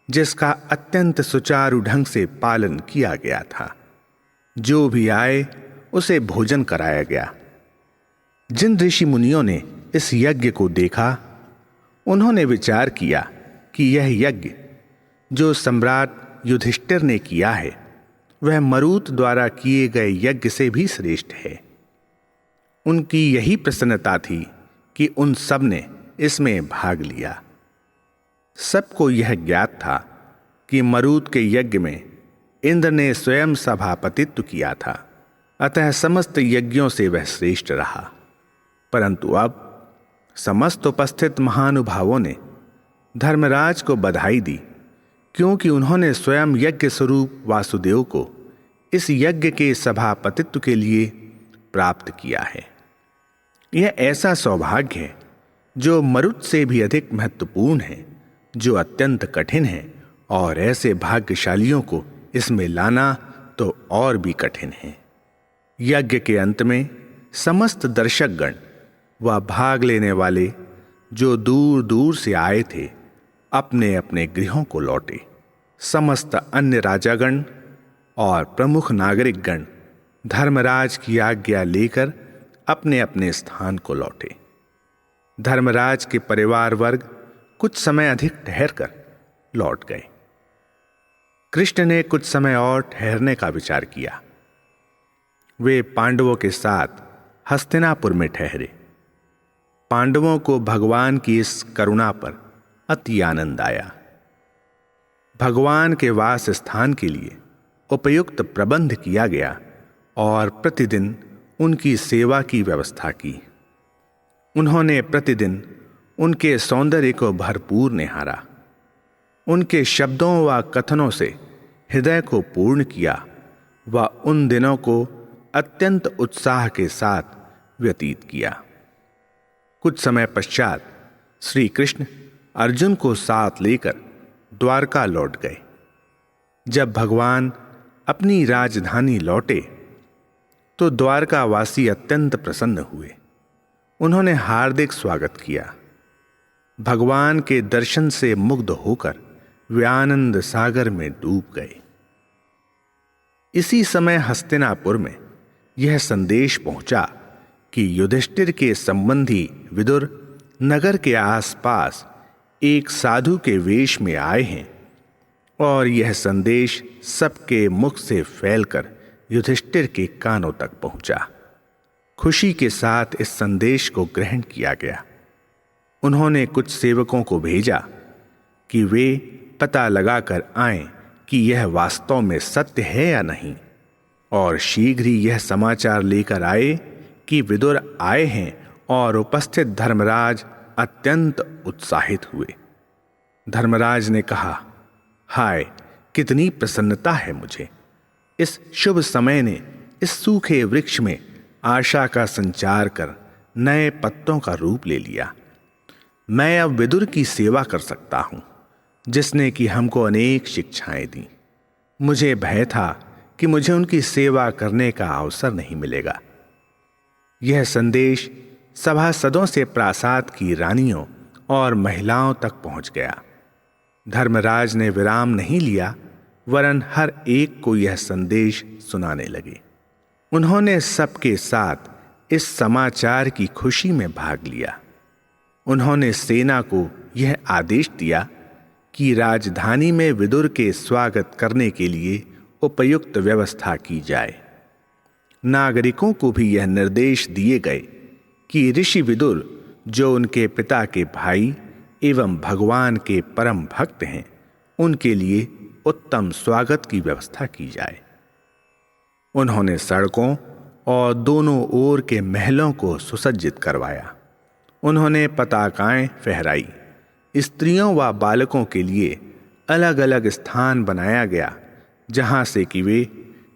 जिसका अत्यंत सुचारू ढंग से पालन किया गया था। जो भी आए उसे भोजन कराया गया। जिन ऋषि मुनियों ने इस यज्ञ को देखा, उन्होंने विचार किया कि यह यज्ञ जो सम्राट युधिष्ठिर ने किया है वह मरुत द्वारा किए गए यज्ञ से भी श्रेष्ठ है। उनकी यही प्रसन्नता थी कि उन सब ने इसमें भाग लिया। सबको यह ज्ञात था कि मरुत के यज्ञ में इंद्र ने स्वयं सभापतित्व किया था, अतः समस्त यज्ञों से वह श्रेष्ठ रहा। परंतु अब समस्त उपस्थित महानुभावों ने धर्मराज को बधाई दी, क्योंकि उन्होंने स्वयं यज्ञ स्वरूप वासुदेव को इस यज्ञ के सभापतित्व के लिए प्राप्त किया है। यह ऐसा सौभाग्य है जो मरुत से भी अधिक महत्वपूर्ण है, जो अत्यंत कठिन है, और ऐसे भाग्यशालियों को इसमें लाना तो और भी कठिन है। यज्ञ के अंत में समस्त दर्शकगण व भाग लेने वाले जो दूर दूर से आए थे अपने अपने गृहों को लौटे। समस्त अन्य राजागण और प्रमुख नागरिकगण धर्मराज की आज्ञा लेकर अपने अपने स्थान को लौटे। धर्मराज के परिवार वर्ग कुछ समय अधिक ठहरकर लौट गए। कृष्ण ने कुछ समय और ठहरने का विचार किया। वे पांडवों के साथ हस्तिनापुर में ठहरे। पांडवों को भगवान की इस करुणा पर अति आनंद आया। भगवान के वास स्थान के लिए उपयुक्त प्रबंध किया गया और प्रतिदिन उनकी सेवा की व्यवस्था की। उन्होंने प्रतिदिन उनके सौंदर्य को भरपूर निहारा। उनके शब्दों व कथनों से हृदय को पूर्ण किया व उन दिनों को अत्यंत उत्साह के साथ व्यतीत किया। कुछ समय पश्चात श्री कृष्ण अर्जुन को साथ लेकर द्वारका लौट गए। जब भगवान अपनी राजधानी लौटे तो द्वारकावासी अत्यंत प्रसन्न हुए। उन्होंने हार्दिक स्वागत किया। भगवान के दर्शन से मुग्ध होकर वे आनंद सागर में डूब गए। इसी समय हस्तिनापुर में यह संदेश पहुंचा कि युधिष्ठिर के संबंधी विदुर नगर के आसपास एक साधु के वेश में आए हैं, और यह संदेश सबके मुख से फैलकर युधिष्ठिर के कानों तक पहुंचा। खुशी के साथ इस संदेश को ग्रहण किया गया। उन्होंने कुछ सेवकों को भेजा कि वे पता लगाकर आएं कि यह वास्तव में सत्य है या नहीं, और शीघ्र ही यह समाचार लेकर आए कि विदुर आए हैं, और उपस्थित धर्मराज अत्यंत उत्साहित हुए। धर्मराज ने कहा, हाय कितनी प्रसन्नता है मुझे। इस शुभ समय ने इस सूखे वृक्ष में आशा का संचार कर नए पत्तों का रूप ले लिया। मैं अब विदुर की सेवा कर सकता हूं, जिसने कि हमको अनेक शिक्षाएं दी। मुझे भय था कि मुझे उनकी सेवा करने का अवसर नहीं मिलेगा। यह संदेश सभासदों से प्रासाद की रानियों और महिलाओं तक पहुंच गया। धर्मराज ने विराम नहीं लिया, वरन हर एक को यह संदेश सुनाने लगे। उन्होंने सबके साथ इस समाचार की खुशी में भाग लिया। उन्होंने सेना को यह आदेश दिया कि राजधानी में विदुर के स्वागत करने के लिए उपयुक्त व्यवस्था की जाए। नागरिकों को भी यह निर्देश दिए गए कि ऋषि विदुर, जो उनके पिता के भाई एवं भगवान के परम भक्त हैं, उनके लिए उत्तम स्वागत की व्यवस्था की जाए। उन्होंने सड़कों और दोनों ओर के महलों को सुसज्जित करवाया। उन्होंने पताकाएं फहराई। स्त्रियों व बालकों के लिए अलग अलग स्थान बनाया गया, जहां से कि वे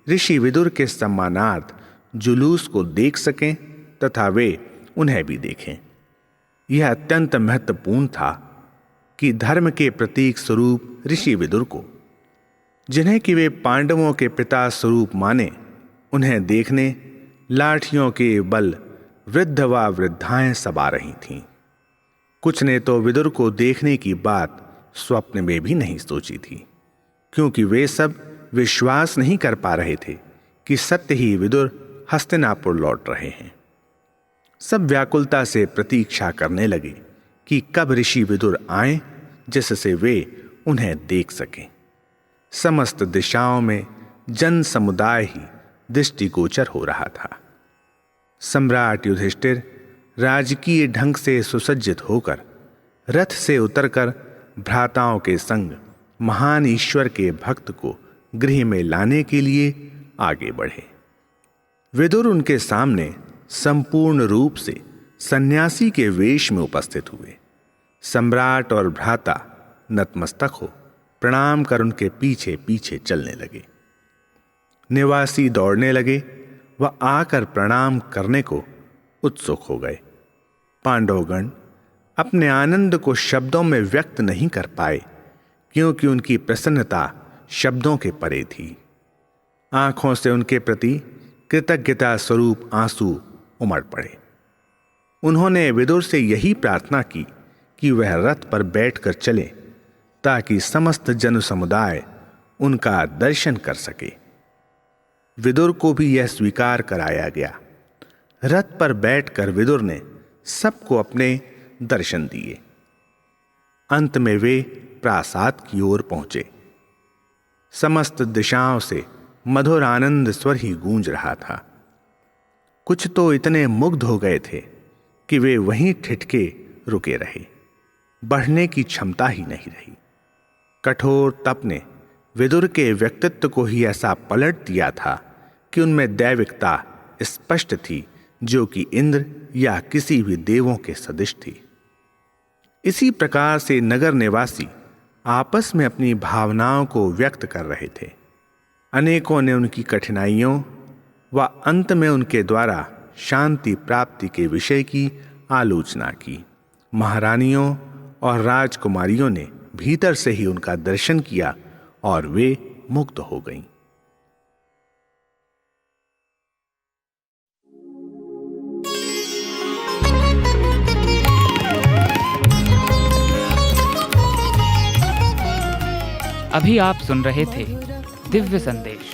ऋषि विदुर के सम्मानार्थ जुलूस को देख सकें तथा वे उन्हें भी देखें। यह अत्यंत महत्वपूर्ण था कि धर्म के प्रतीक स्वरूप ऋषि विदुर को, जिन्हें कि वे पांडवों के पिता स्वरूप माने, उन्हें देखने लाठियों के बल वृद्ध व वृद्धाएं सब आ रही थीं। कुछ ने तो विदुर को देखने की बात स्वप्न में भी नहीं सोची थी, क्योंकि वे सब विश्वास नहीं कर पा रहे थे कि सत्य ही विदुर हस्तिनापुर लौट रहे हैं। सब व्याकुलता से प्रतीक्षा करने लगे कि कब ऋषि विदुर आए, जिससे वे उन्हें देख सकें। समस्त दिशाओं में जन समुदाय ही दृष्टिगोचर हो रहा था। सम्राट युधिष्ठिर राजकीय ढंग से सुसज्जित होकर रथ से उतरकर भ्राताओं के संग महान ईश्वर के भक्त को गृह में लाने के लिए आगे बढ़े। विदुर उनके सामने संपूर्ण रूप से सन्यासी के वेश में उपस्थित हुए। सम्राट और भ्राता नतमस्तक हो प्रणाम कर उनके पीछे पीछे चलने लगे। निवासी दौड़ने लगे व आकर प्रणाम करने को उत्सुक हो गए। पांडवगण अपने आनंद को शब्दों में व्यक्त नहीं कर पाए, क्योंकि उनकी प्रसन्नता शब्दों के परे थी। आंखों से उनके प्रति कृतज्ञता स्वरूप आंसू उमड़ पड़े। उन्होंने विदुर से यही प्रार्थना की कि वह रथ पर बैठकर चले, ताकि समस्त जन समुदाय उनका दर्शन कर सके। विदुर को भी यह स्वीकार कराया गया। रथ पर बैठकर विदुर ने सबको अपने दर्शन दिए। अंत में वे प्रासाद की ओर पहुंचे। समस्त दिशाओं से मधुर आनंद स्वर ही गूंज रहा था। कुछ तो इतने मुग्ध हो गए थे कि वे वहीं ठिठके रुके रहे। बढ़ने की क्षमता ही नहीं रही। कठोर तप ने विदुर के व्यक्तित्व को ही ऐसा पलट दिया था कि उनमें दैविकता स्पष्ट थी, जो कि इंद्र या किसी भी देवों के सदृश थी। इसी प्रकार से नगर निवासी आपस में अपनी भावनाओं को व्यक्त कर रहे थे। अनेकों ने उनकी कठिनाइयों व अंत में उनके द्वारा शांति प्राप्ति के विषय की आलोचना की। महारानियों और राजकुमारियों ने भीतर से ही उनका दर्शन किया और वे मुक्त हो गईं। अभी आप सुन रहे थे दिव्य संदेश।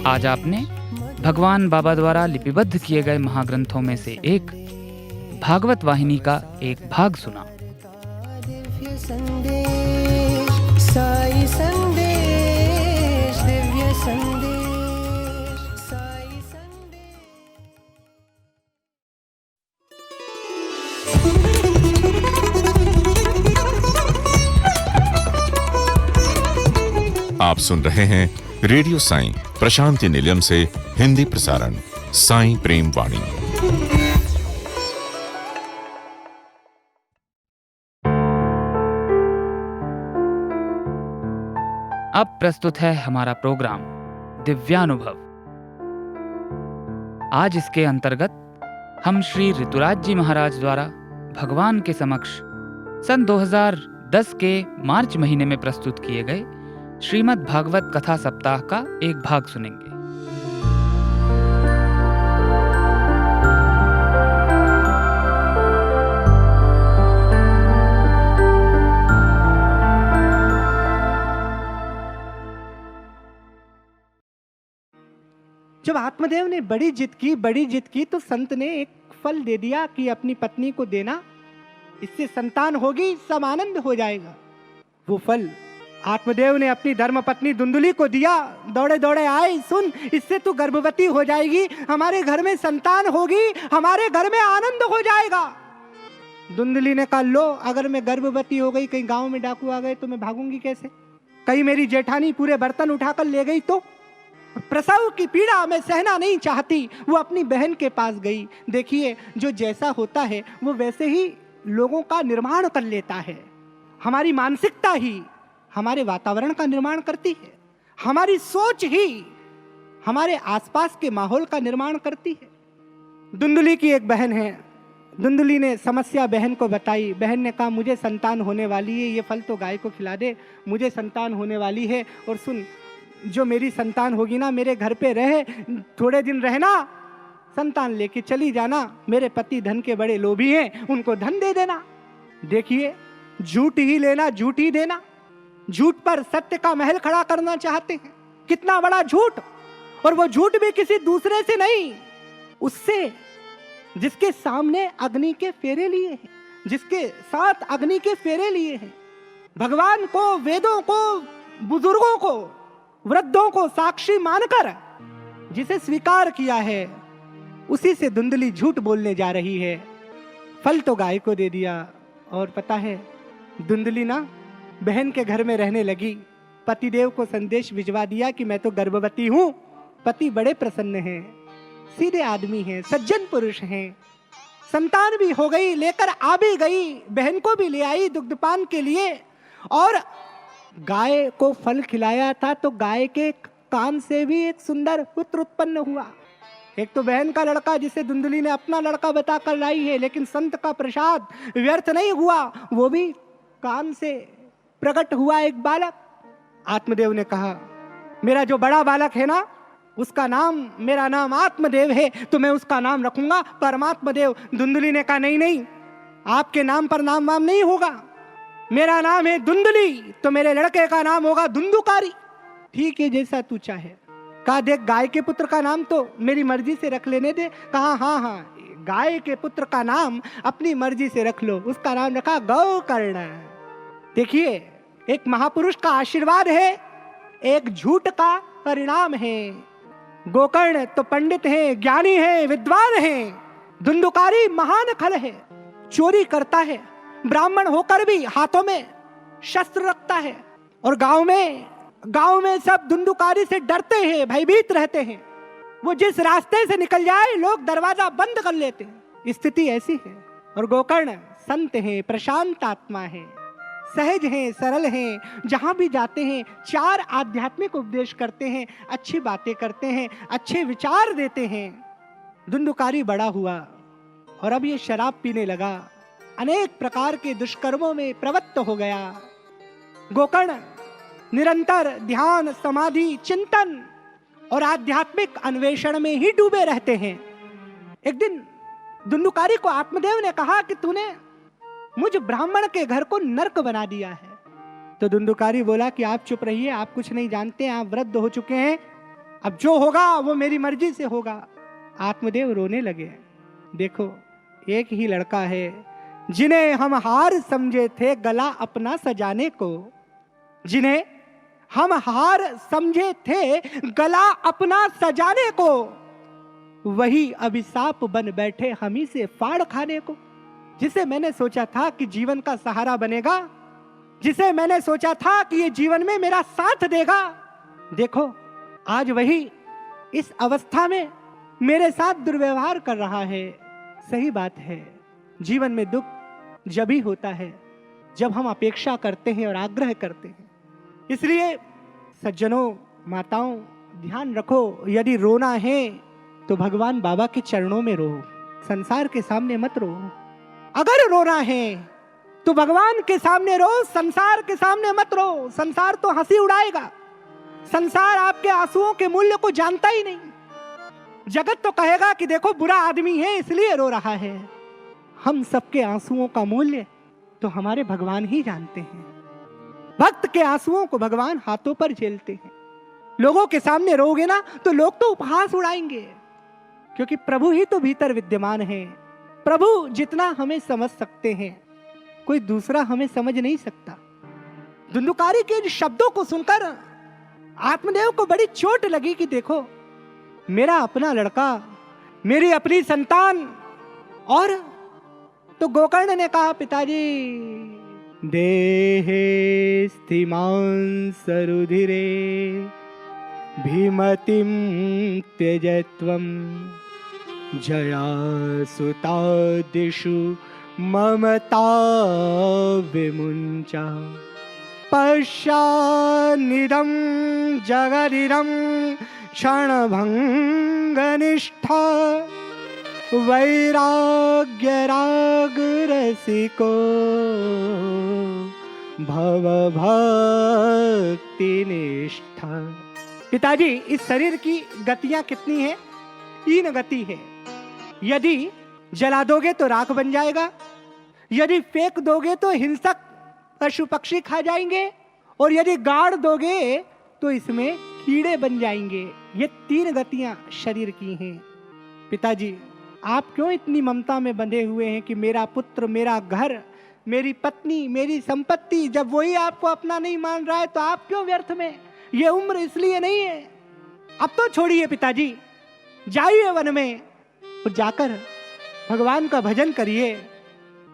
आज आपने भगवान बाबा द्वारा लिपिबद्ध किए गए महाग्रंथों में से एक भागवत वाहिनी का एक भाग सुना। दिव्य संदेश, साई संदेश, दिव्य संदेश, साई संदेश। आप सुन रहे हैं रेडियो साईं प्रशांति निलयम से हिंदी प्रसारण साईं प्रेम वाणी। अब प्रस्तुत है हमारा प्रोग्राम दिव्यानुभव। आज इसके अंतर्गत हम श्री ऋतुराज जी महाराज द्वारा भगवान के समक्ष सन 2010 के मार्च महीने में प्रस्तुत किए गए श्रीमद् भागवत कथा सप्ताह का एक भाग सुनेंगे। जब आत्मदेव ने बड़ी जिद की तो संत ने एक फल दे दिया कि अपनी पत्नी को देना, इससे संतान होगी, सब आनंद हो जाएगा। वो फल आत्मदेव ने अपनी धर्म पत्नी धुंधुली को दिया। दौड़े दौड़े आए, सुन इससे तू गर्भवती हो जाएगी, हमारे घर में संतान होगी, हमारे घर में आनंद हो जाएगा। धुंधुली ने कहा, लो अगर मैं गर्भवती हो गई, कहीं गांव में डाकू आ गए तो मैं भागूंगी कैसे? कहीं मेरी जेठानी पूरे बर्तन उठाकर ले गई तो? प्रसव की पीड़ा मैं सहना नहीं चाहती। वो अपनी बहन के पास गई। देखिए, जो जैसा होता है वो वैसे ही लोगों का निर्माण कर लेता है। हमारी मानसिकता ही हमारे वातावरण का निर्माण करती है। हमारी सोच ही हमारे आसपास के माहौल का निर्माण करती है। धुंधुली की एक बहन है। धुंधुली ने समस्या बहन को बताई। बहन ने कहा, मुझे संतान होने वाली है, ये फल तो गाय को खिला दे, मुझे संतान होने वाली है। और सुन, जो मेरी संतान होगी ना, मेरे घर पे रहे, थोड़े दिन रहना, संतान लेके चली जाना। मेरे पति धन के बड़े लोभी हैं, उनको धन दे देना। देखिए, झूठ ही लेना, झूठ ही देना। झूठ पर सत्य का महल खड़ा करना चाहते हैं। कितना बड़ा झूठ! और वो झूठ भी किसी दूसरे से नहीं, उससे जिसके सामने अग्नि के फेरे लिए हैं, जिसके साथ अग्नि के फेरे लिए हैं। भगवान को, वेदों को, बुजुर्गों को, वृद्धों को साक्षी मानकर जिसे स्वीकार किया है, उसी से धुंधली झूठ बोलने जा रही है। फल तो गाय को दे दिया, और पता है धुंधली ना बहन के घर में रहने लगी। पतिदेव को संदेश भिजवा दिया कि मैं तो गर्भवती हूं। पति बड़े प्रसन्न हैं, सीधे आदमी हैं, सज्जन पुरुष हैं। संतान भी हो गई, लेकर आ भी गई, बहन को भी ले आई दुग्धपान के लिए, और गाय को फल खिलाया था तो गाय के कान से भी एक सुंदर पुत्र उत्पन्न हुआ। एक तो बहन का लड़का जिसे धुंधली ने अपना लड़का बताकर लाई है, लेकिन संत का प्रसाद व्यर्थ नहीं हुआ, वो भी कान से प्रकट हुआ एक बालक। आत्मदेव ने कहा मेरा जो बड़ा बालक है ना, उसका नाम, मेरा नाम आत्मदेव है, तो मैं उसका नाम रखूंगा परमात्मा देव। धुंधली ने कहा नहीं नहीं, आपके नाम पर नाम वाम नहीं होगा, मेरा नाम है धुंधली, तो मेरे लड़के का नाम होगा धुंधुकारी। ठीक है, जैसा तू चाहे। कहा देख, गाय के पुत्र का नाम तो मेरी मर्जी से रख लेने दे। कहा हाँ, गाय के पुत्र का नाम अपनी मर्जी से रख लो। उसका नाम रखा गोकर्ण। देखिए, एक महापुरुष का आशीर्वाद है, एक झूठ का परिणाम है। गोकर्ण तो पंडित है, ज्ञानी है, विद्वान है। धुंधुकारी महान खल है, चोरी करता है, ब्राह्मण होकर भी हाथों में शस्त्र रखता है, और गांव में सब धुंधुकारी से डरते हैं, भयभीत रहते हैं। वो जिस रास्ते से निकल जाए लोग दरवाजा बंद कर लेते हैं। स्थिति ऐसी है। और गोकर्ण संत हैं, प्रशांत आत्मा है, सहज हैं, सरल हैं। जहां भी जाते हैं 4 आध्यात्मिक उपदेश करते हैं, अच्छी बातें करते हैं, अच्छे विचार देते हैं। धुंधुकारी बड़ा हुआ और अब ये शराब पीने लगा, अनेक प्रकार के दुष्कर्मों में प्रवृत्त हो गया। गोकर्ण निरंतर ध्यान, समाधि, चिंतन और आध्यात्मिक अन्वेषण में ही डूबे रहते हैं। एक दिन धुंधुकारी को आत्मदेव ने कहा कि तूने मुझ ब्राह्मण के घर को नर्क बना दिया है। तो धुंधुकारी बोला कि आप चुप रहिए, आप कुछ नहीं जानते, आप वृद्ध हो चुके हैं, अब जो होगा वो मेरी मर्जी से होगा। आत्मदेव रोने लगे। देखो, एक ही लड़का है जिन्हें हम हार समझे थे गला अपना सजाने को, जिन्हें हम हार समझे थे गला अपना सजाने को, वही अभिशाप बन बैठे हम ही से फाड़ खाने को। जिसे मैंने सोचा था कि जीवन का सहारा बनेगा, जिसे मैंने सोचा था कि ये जीवन में मेरा साथ देगा, देखो आज वही इस अवस्था में मेरे साथ दुर्व्यवहार कर रहा है। सही बात है, जीवन में दुख जब ही होता है जब हम अपेक्षा करते हैं और आग्रह करते हैं। इसलिए सज्जनों, माताओं, ध्यान रखो, यदि रोना है तो भगवान बाबा के चरणों में रो, संसार के सामने मत रो। अगर रोना है तो भगवान के सामने रो, संसार के सामने मत रो। संसार तो हंसी उड़ाएगा, संसार आपके आंसुओं के मूल्य को जानता ही नहीं। जगत तो कहेगा कि देखो बुरा आदमी है इसलिए रो रहा है। हम सबके आंसुओं का मूल्य तो हमारे भगवान ही जानते हैं। भक्त के आंसुओं को भगवान हाथों पर झेलते हैं। लोगों के सामने रोगे ना तो लोग तो उपहास उड़ाएंगे, क्योंकि प्रभु ही तो भीतर विद्यमान है। प्रभु जितना हमें समझ सकते हैं कोई दूसरा हमें समझ नहीं सकता। धुंधुकारी के शब्दों को सुनकर आत्मदेव को बड़ी चोट लगी कि देखो, मेरा अपना लड़का, मेरी अपनी संतान। और तो गोकर्ण ने कहा, पिताजी देहे स्थिमान् सरुधिरे भीमतिं त्यजत्वं जया सुतादिषु ममता विमुञ्चा पश्यान्निदं जगदिदं क्षणभङ्गनिष्ठा वैराग्यरागरसिको भवभक्तिनिष्ठा। पिताजी, इस शरीर की गतियां कितनी हैं? 3 गति है। यदि जला दोगे तो राख बन जाएगा, यदि फेंक दोगे तो हिंसक पशु पक्षी खा जाएंगे, और यदि गाड़ दोगे तो इसमें कीड़े बन जाएंगे। ये 3 गतियां शरीर की हैं। पिताजी, आप क्यों इतनी ममता में बंधे हुए हैं कि मेरा पुत्र, मेरा घर, मेरी पत्नी, मेरी संपत्ति, जब वही आपको अपना नहीं मान रहा है तो आप क्यों व्यर्थ में? ये उम्र इसलिए नहीं है। अब तो छोड़िए पिताजी, जाइए वन में और जाकर भगवान का भजन करिए,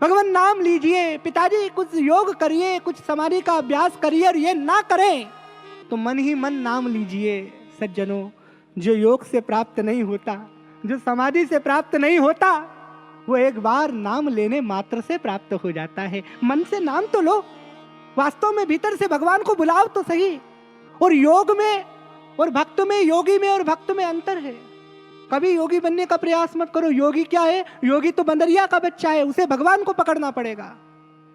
भगवान नाम लीजिए। पिताजी कुछ योग करिए, कुछ समाधि का अभ्यास करिए, और ये ना करें तो मन ही मन नाम लीजिए। सज्जनों, जो योग से प्राप्त नहीं होता, जो समाधि से प्राप्त नहीं होता, वो एक बार नाम लेने मात्र से प्राप्त हो जाता है। मन से नाम तो लो, वास्तव में भीतर से भगवान को बुलाओ तो सही। और योग में और भक्त में, योगी में और भक्त में अंतर है। कभी योगी बनने का प्रयास मत करो। योगी क्या है? योगी तो बंदरिया का बच्चा है, उसे भगवान को पकड़ना पड़ेगा।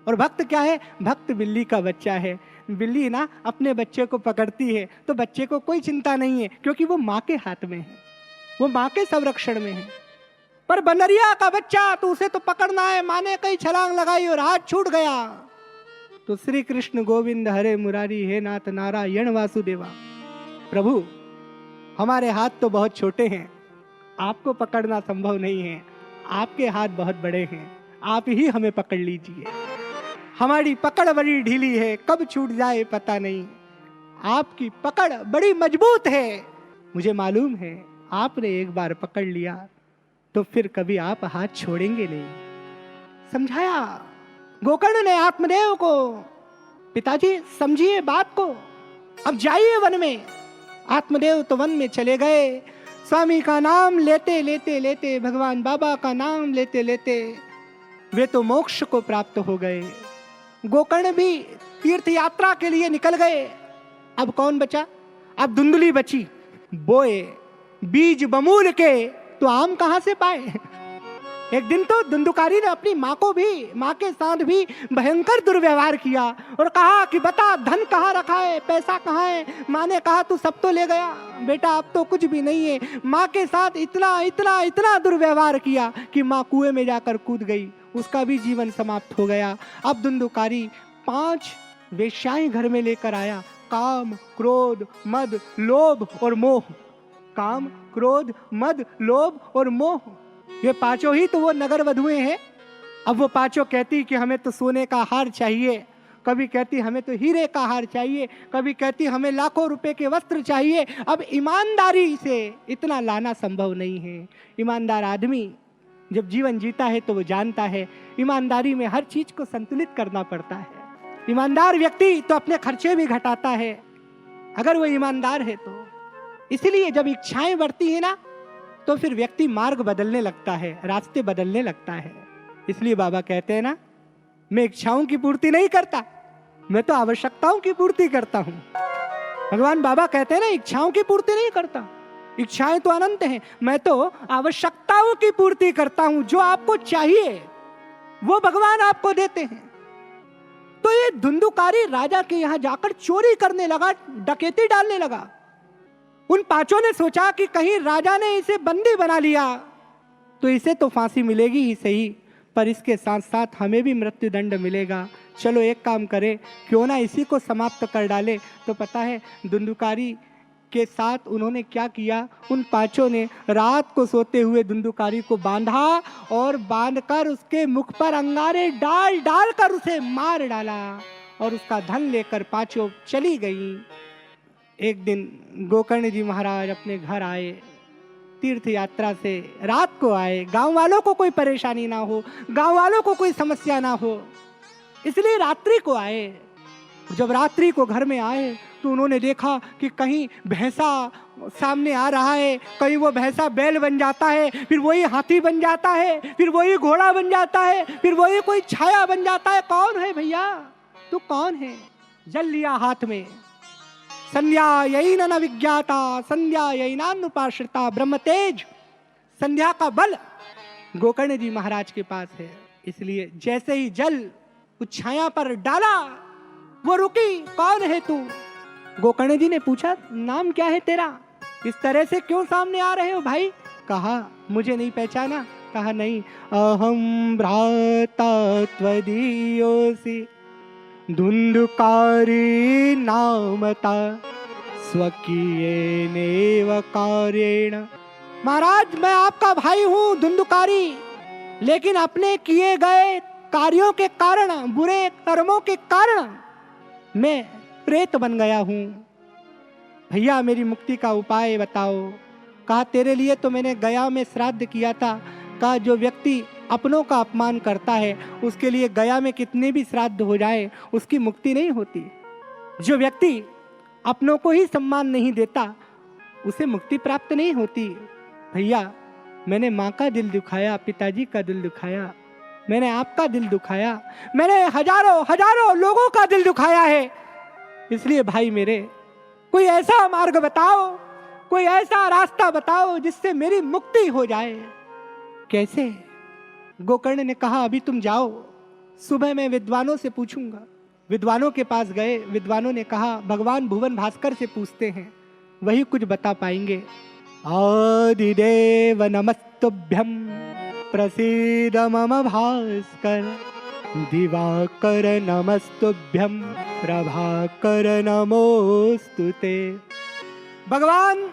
और भक्त क्या है? भक्त बिल्ली का बच्चा है। बिल्ली ना अपने बच्चे को पकड़ती है तो बच्चे को कोई चिंता नहीं है, क्योंकि वो माँ के हाथ में है, वो माँ के संरक्षण में है। पर बंदरिया का बच्चा तो उसे तो पकड़ना है। माँ ने कई छलांग लगाई और हाथ छूट गया तो श्री कृष्ण गोविंद हरे मुरारी, हे नाथ नारायण वासुदेवा। प्रभु, हमारे हाथ तो बहुत छोटे हैं, आपको पकड़ना संभव नहीं है। आपके हाथ बहुत बड़े हैं, आप ही हमें पकड़ लीजिए। हमारी पकड़ बड़ी ढीली है, कब छूट जाए पता नहीं। आपकी पकड़ बड़ी मजबूत है। मुझे मालूम है, आपने एक बार पकड़ लिया तो फिर कभी आप हाथ छोड़ेंगे नहीं। समझाया गोकर्ण ने आत्मदेव को। पिताजी समझिए बात को, अब जाइए वन में। आत्मदेव तो वन में चले गए। स्वामी का नाम लेते लेते लेते, भगवान बाबा का नाम लेते लेते वे तो मोक्ष को प्राप्त हो गए। गोकर्ण भी तीर्थ यात्रा के लिए निकल गए। अब कौन बचा? अब धुंधली बची। बोए बीज बमूल के तो आम कहां से पाए? एक दिन तो धुंधुकारी ने अपनी माँ को भी, माँ के साथ भी भयंकर दुर्व्यवहार किया और कहा कि बता धन कहाँ रखा है, पैसा कहाँ है? माँ ने कहा तू सब तो ले गया बेटा, अब तो कुछ भी नहीं है। माँ के साथ इतना इतना इतना दुर्व्यवहार किया कि माँ कुएं में जाकर कूद गई, उसका भी जीवन समाप्त हो गया। अब धुंधुकारी 5 वेश्याएं घर में लेकर आया। काम, क्रोध, मद, लोभ और मोह। काम, क्रोध, मद, लोभ और मोह, ये 5 ही तो वो नगर वधुएं हैं। अब वो 5 कहती कि हमें तो सोने का हार चाहिए, कभी कहती हमें तो हीरे का हार चाहिए, कभी कहती हमें लाखों रुपए के वस्त्र चाहिए। अब ईमानदारी से इतना लाना संभव नहीं है। ईमानदार आदमी जब जीवन जीता है तो वो जानता है ईमानदारी में हर चीज को संतुलित करना पड़ता है। ईमानदार व्यक्ति तो अपने खर्चे भी घटाता है, अगर वो ईमानदार है तो। इसलिए जब इच्छाएं बढ़ती है ना, तो फिर व्यक्ति मार्ग बदलने लगता है, रास्ते बदलने लगता है। इसलिए बाबा कहते हैं ना, मैं इच्छाओं की पूर्ति नहीं करता, मैं तो आवश्यकताओं की पूर्ति करता हूं। भगवान बाबा कहते हैं ना, इच्छाओं की पूर्ति नहीं करता, इच्छाएं तो अनंत हैं, मैं तो आवश्यकताओं की पूर्ति करता हूं। जो आपको चाहिए वो भगवान आपको देते हैं। तो ये धुंधुकारी राजा के यहां जाकर चोरी करने लगा, डकैती डालने लगा। उन 5 ने सोचा कि कहीं राजा ने इसे बंदी बना लिया तो इसे तो फांसी मिलेगी ही सही, पर इसके साथ साथ हमें भी मृत्युदंड मिलेगा। चलो एक काम करें, क्यों ना इसी को समाप्त कर डाले। तो पता है धुंधुकारी के साथ उन्होंने क्या किया? उन 5 ने रात को सोते हुए धुंधुकारी को बांधा और बांधकर उसके मुख पर अंगारे डाल डाल कर उसे मार डाला और उसका धन लेकर 5 चली गई। एक दिन गोकर्ण जी महाराज अपने घर आए, तीर्थ यात्रा से रात को आए, गांव वालों को कोई परेशानी ना हो, गांव वालों को कोई समस्या ना हो, इसलिए रात्रि को आए। जब रात्रि को घर में आए तो उन्होंने देखा कि कहीं भैंसा सामने आ रहा है, कहीं वो भैंसा बैल बन जाता है, फिर वही हाथी बन जाता है, फिर वही घोड़ा बन जाता है, फिर वही कोई छाया बन जाता है। कौन है भैया, तू कौन है? जल लिया हाथ में। संध्या यही न विज्ञाता, संध्या यही नानुपाश्रिता, ब्रह्म तेज, संध्या का बल गोकर्ण जी महाराज के पास है। इसलिए जैसे ही जल उस छाया पर डाला वो रुकी। कौन है तू? गोकर्ण जी ने पूछा, नाम क्या है तेरा? इस तरह से क्यों सामने आ रहे हो भाई? कहा, मुझे नहीं पहचाना? कहा, नहीं। अहम भ्राता त्वदीयोऽसि धुंधुकारी नामता स्वकीयेनेव कार्येण। महाराज, मैं आपका भाई हूं धुंधुकारी, लेकिन अपने किए गए कार्यों के कारण, बुरे कर्मों के कारण मैं प्रेत बन गया हूँ। भैया मेरी मुक्ति का उपाय बताओ। कहा तेरे लिए तो मैंने गया में श्राद्ध किया था। कहा जो व्यक्ति अपनों का अपमान करता है उसके लिए गया में कितने भी श्राद्ध हो जाए उसकी मुक्ति नहीं होती। जो व्यक्ति अपनों को ही सम्मान नहीं देता उसे मुक्ति प्राप्त नहीं होती। भैया मैंने माँ का दिल दुखाया, पिताजी का दिल दुखाया, मैंने आपका दिल दुखाया, मैंने हजारों लोगों का दिल दुखाया है। इसलिए भाई मेरे कोई ऐसा मार्ग बताओ, कोई ऐसा रास्ता बताओ जिससे मेरी मुक्ति हो जाए। कैसे? गोकर्ण ने कहा अभी तुम जाओ, सुबह मैं विद्वानों से पूछूंगा। विद्वानों के पास गए। विद्वानों ने कहा भगवान भुवन भास्कर से पूछते हैं, वही कुछ बता पाएंगे। आदिदेव नमस्तुभ्यं प्रसीद मम भास्कर, दिवाकर नमस्तुभ्यं प्रभाकर नमोस्तुते। भगवान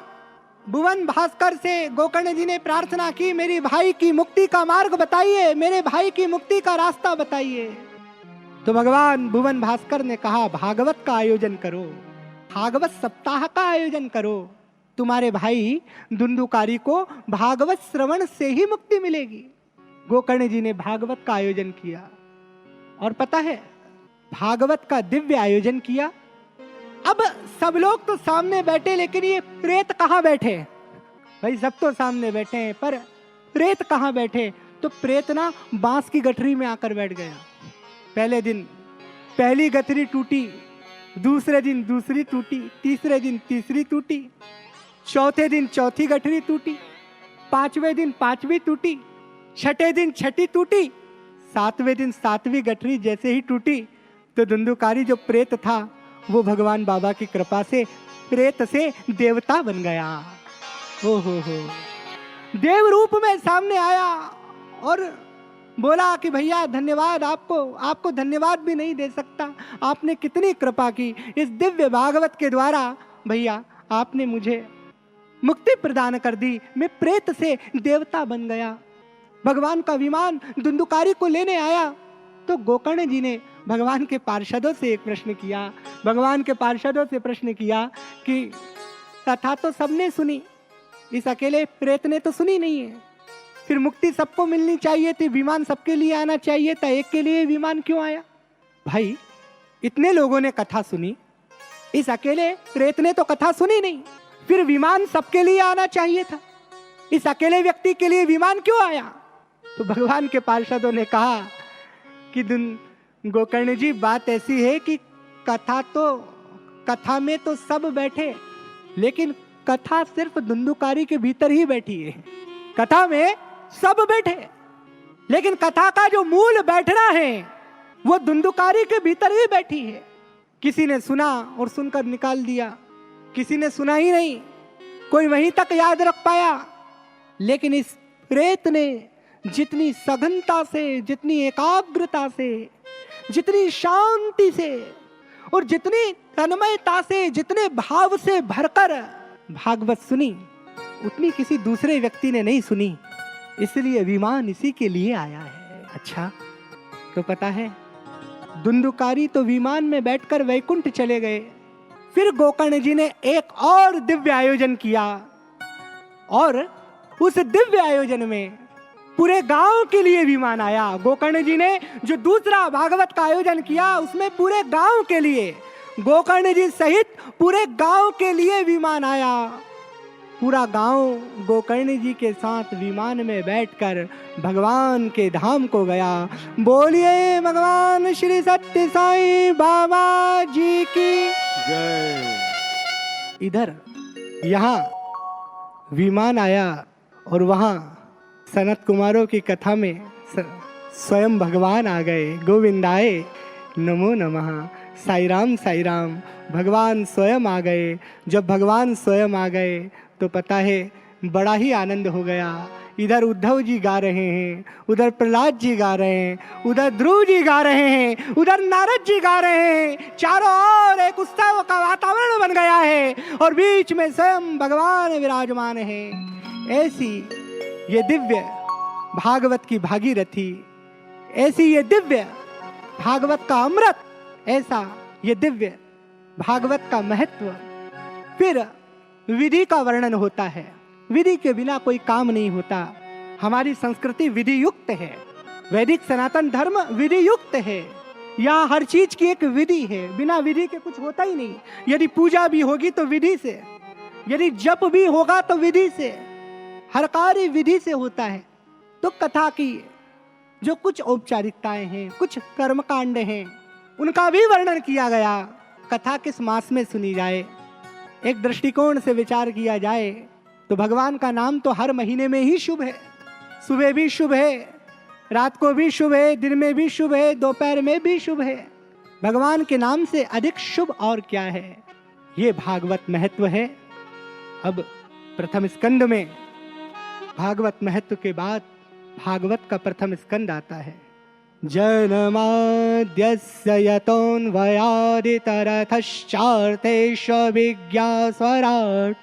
भुवन भास्कर से गोकर्ण जी ने प्रार्थना की, मेरी भाई की मुक्ति का मार्ग बताइए, मेरे भाई की मुक्ति का रास्ता बताइए। तो भगवान भुवन भास्कर ने कहा भागवत का आयोजन करो, भागवत सप्ताह का आयोजन करो। तुम्हारे भाई धुंधुकारी को भागवत श्रवण से ही मुक्ति मिलेगी। गोकर्ण जी ने भागवत का आयोजन किया और पता है भागवत का दिव्य आयोजन किया। अब सब लोग तो सामने बैठे लेकिन ये प्रेत कहाँ बैठे? भाई सब तो सामने बैठे हैं पर प्रेत कहाँ बैठे? तो प्रेत ना बांस की गठरी में आकर बैठ गया। पहले दिन पहली गठरी टूटी, दूसरे दिन दूसरी टूटी, तीसरे दिन तीसरी टूटी, चौथे दिन चौथी गठरी टूटी, पांचवें दिन पांचवी टूटी, छठे दिन छठी टूटी, सातवें दिन सातवीं गठरी जैसे ही टूटी तो धुंधुकारी जो प्रेत था वो भगवान बाबा की कृपा से प्रेत से देवता बन गया। हो देव रूप में सामने आया और बोला कि भैया धन्यवाद आपको धन्यवाद भी नहीं दे सकता, आपने कितनी कृपा की इस दिव्य भागवत के द्वारा। भैया आपने मुझे मुक्ति प्रदान कर दी, मैं प्रेत से देवता बन गया। भगवान का विमान धुंधुकारी को लेने आया तो गोकर्ण जी ने भगवान के पार्षदों से एक प्रश्न किया। भगवान के पार्षदों से प्रश्न किया कि कथा तो सबने सुनी, इस अकेले प्रेत ने तो सुनी नहीं है, फिर मुक्ति सबको मिलनी चाहिए थी, विमान सबके लिए आना चाहिए था, एक के लिए विमान क्यों आया? भाई इतने लोगों ने कथा सुनी, इस अकेले प्रेत ने तो कथा सुनी नहीं, फिर विमान सबके लिए आना चाहिए था, इस अकेले व्यक्ति के लिए विमान क्यों आया? तो भगवान के पार्षदों ने कहा कि गोकर्ण जी बात ऐसी है कि कथा में तो सब बैठे लेकिन कथा सिर्फ धुंधुकारी के भीतर ही बैठी है। कथा में सब बैठे लेकिन कथा का जो मूल बैठना है वो धुंधुकारी के भीतर ही बैठी है। किसी ने सुना और सुनकर निकाल दिया, किसी ने सुना ही नहीं, कोई वहीं तक याद रख पाया। लेकिन इस प्रेत ने जितनी सघनता से, जितनी एकाग्रता से, जितनी शांति से और जितनी तन्मयता से, जितने भाव से भरकर भागवत सुनी उतनी किसी दूसरे व्यक्ति ने नहीं सुनी, इसलिए विमान इसी के लिए आया है। अच्छा तो पता है धुंधुकारी तो विमान में बैठकर वैकुंठ चले गए। फिर गोकर्ण जी ने एक और दिव्य आयोजन किया और उस दिव्य आयोजन में पूरे गांव के लिए विमान आया। गोकर्ण जी ने जो दूसरा भागवत का आयोजन किया उसमें पूरे गांव के लिए, गोकर्ण जी सहित पूरे गांव के लिए विमान आया। पूरा गांव गोकर्ण जी के साथ विमान में बैठकर भगवान के धाम को गया। बोलिए भगवान श्री सत्य साईं बाबा जी की जय। इधर यहाँ विमान आया और वहाँ सनत कुमारों की कथा में स्वयं भगवान आ गए। गोविंद आए, नमो नमः, साई राम भगवान स्वयं आ गए। जब भगवान स्वयं आ गए तो पता है बड़ा ही आनंद हो गया। इधर उद्धव जी गा रहे हैं, उधर प्रहलाद जी गा रहे हैं, उधर ध्रुव जी गा रहे हैं, उधर नारद जी गा रहे हैं। चारों ओर एक उत्सव का वातावरण बन गया है और बीच में स्वयं भगवान विराजमान है। ऐसी ये दिव्य भागवत की भागीरथी ऐसी ये दिव्य भागवत का अमृत, ऐसा ये दिव्य भागवत का महत्व। फिर विधि का वर्णन होता है। विधि के बिना कोई काम नहीं होता। हमारी संस्कृति विधि युक्त है। वैदिक सनातन धर्म विधि युक्त है। यहाँ हर चीज की एक विधि है, बिना विधि के कुछ होता ही नहीं। यदि पूजा भी होगी तो विधि से, यदि जप भी होगा तो विधि से, हर कार्य विधि से होता है। तो कथा की जो कुछ औपचारिकताएं हैं, कुछ कर्मकांड हैं, उनका भी वर्णन किया गया। कथा किस मास में सुनी जाए, एक दृष्टिकोण से विचार किया जाए तो भगवान का नाम तो हर महीने में ही शुभ है। सुबह भी शुभ है, रात को भी शुभ है, दिन में भी शुभ है, दोपहर में भी शुभ है। भगवान के नाम से अधिक शुभ और क्या है। ये भागवत महत्व है। अब प्रथम स्कंद में भागवत महत्व के बाद भागवत का प्रथम स्कंद आता है। जन्माद्यस्य यतोऽन्वयादितरतश्चार्थेष्वभिज्ञास्वराट्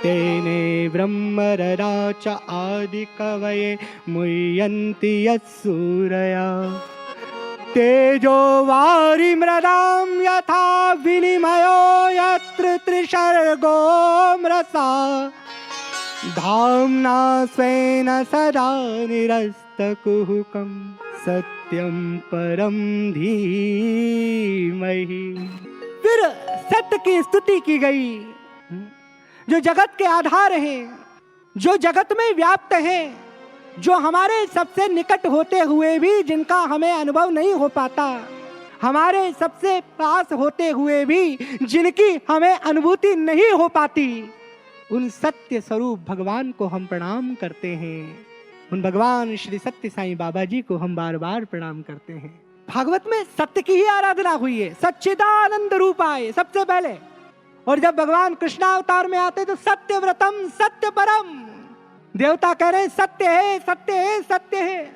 तेने ब्रह्मररा च आदिकवये मुह्यन्ति यत्सूरया तेजो वारिमृदां यथा विनिमयो यत्र त्रिसर्गो मृषा धाम्ना स्वेन सदा निरस्तकुहकं सत्यं परं धीमहि। फिर सत्य की स्तुति की गई, जो जगत के आधार हैं, जो जगत में व्याप्त हैं, जो हमारे सबसे निकट होते हुए भी जिनका हमें अनुभव नहीं हो पाता, हमारे सबसे पास होते हुए भी जिनकी हमें अनुभूति नहीं हो पाती, उन सत्य स्वरूप भगवान को हम प्रणाम करते हैं। उन भगवान श्री सत्य साईं बाबा जी को हम बार बार प्रणाम करते हैं। भागवत में सत्य की ही आराधना हुई है। सच्चिदानंद रूपाय सबसे पहले, और जब भगवान कृष्णावतार में आते तो सत्य व्रतम सत्य परम, देवता कह रहे सत्य है, सत्य है, सत्य है।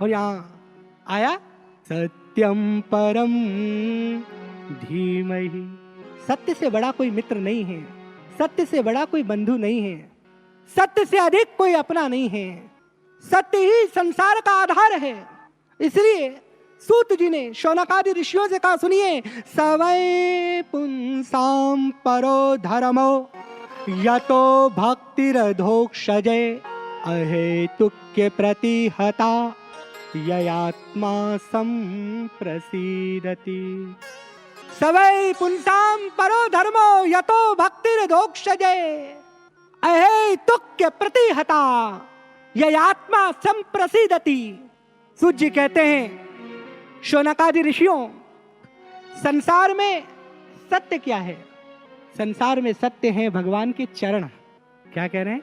और यहाँ आया सत्यम परम धीमहि। सत्य से बड़ा कोई मित्र नहीं है, सत्य से बड़ा कोई बंधु नहीं है, सत्य से अधिक कोई अपना नहीं है। सत्य ही संसार का आधार है। इसलिए सूत जी ने शौनकादि ऋषियों से कहा, सुनिए, सवै पुंसाम परो धर्मो यतो भक्तिरधोक्षजे अहेतुक्य प्रतिहता ययात्मा संप्रसीदति। सवै पुंसाम परो धर्मो यतो भक्तिरधोक्षजे अहेतुक्य प्रतिहता ययात्मा संप्रसीदति। सूत जी कहते हैं, शौनकादि ऋषियों, संसार में सत्य क्या है? संसार में सत्य है भगवान के चरण। क्या कह रहे हैं?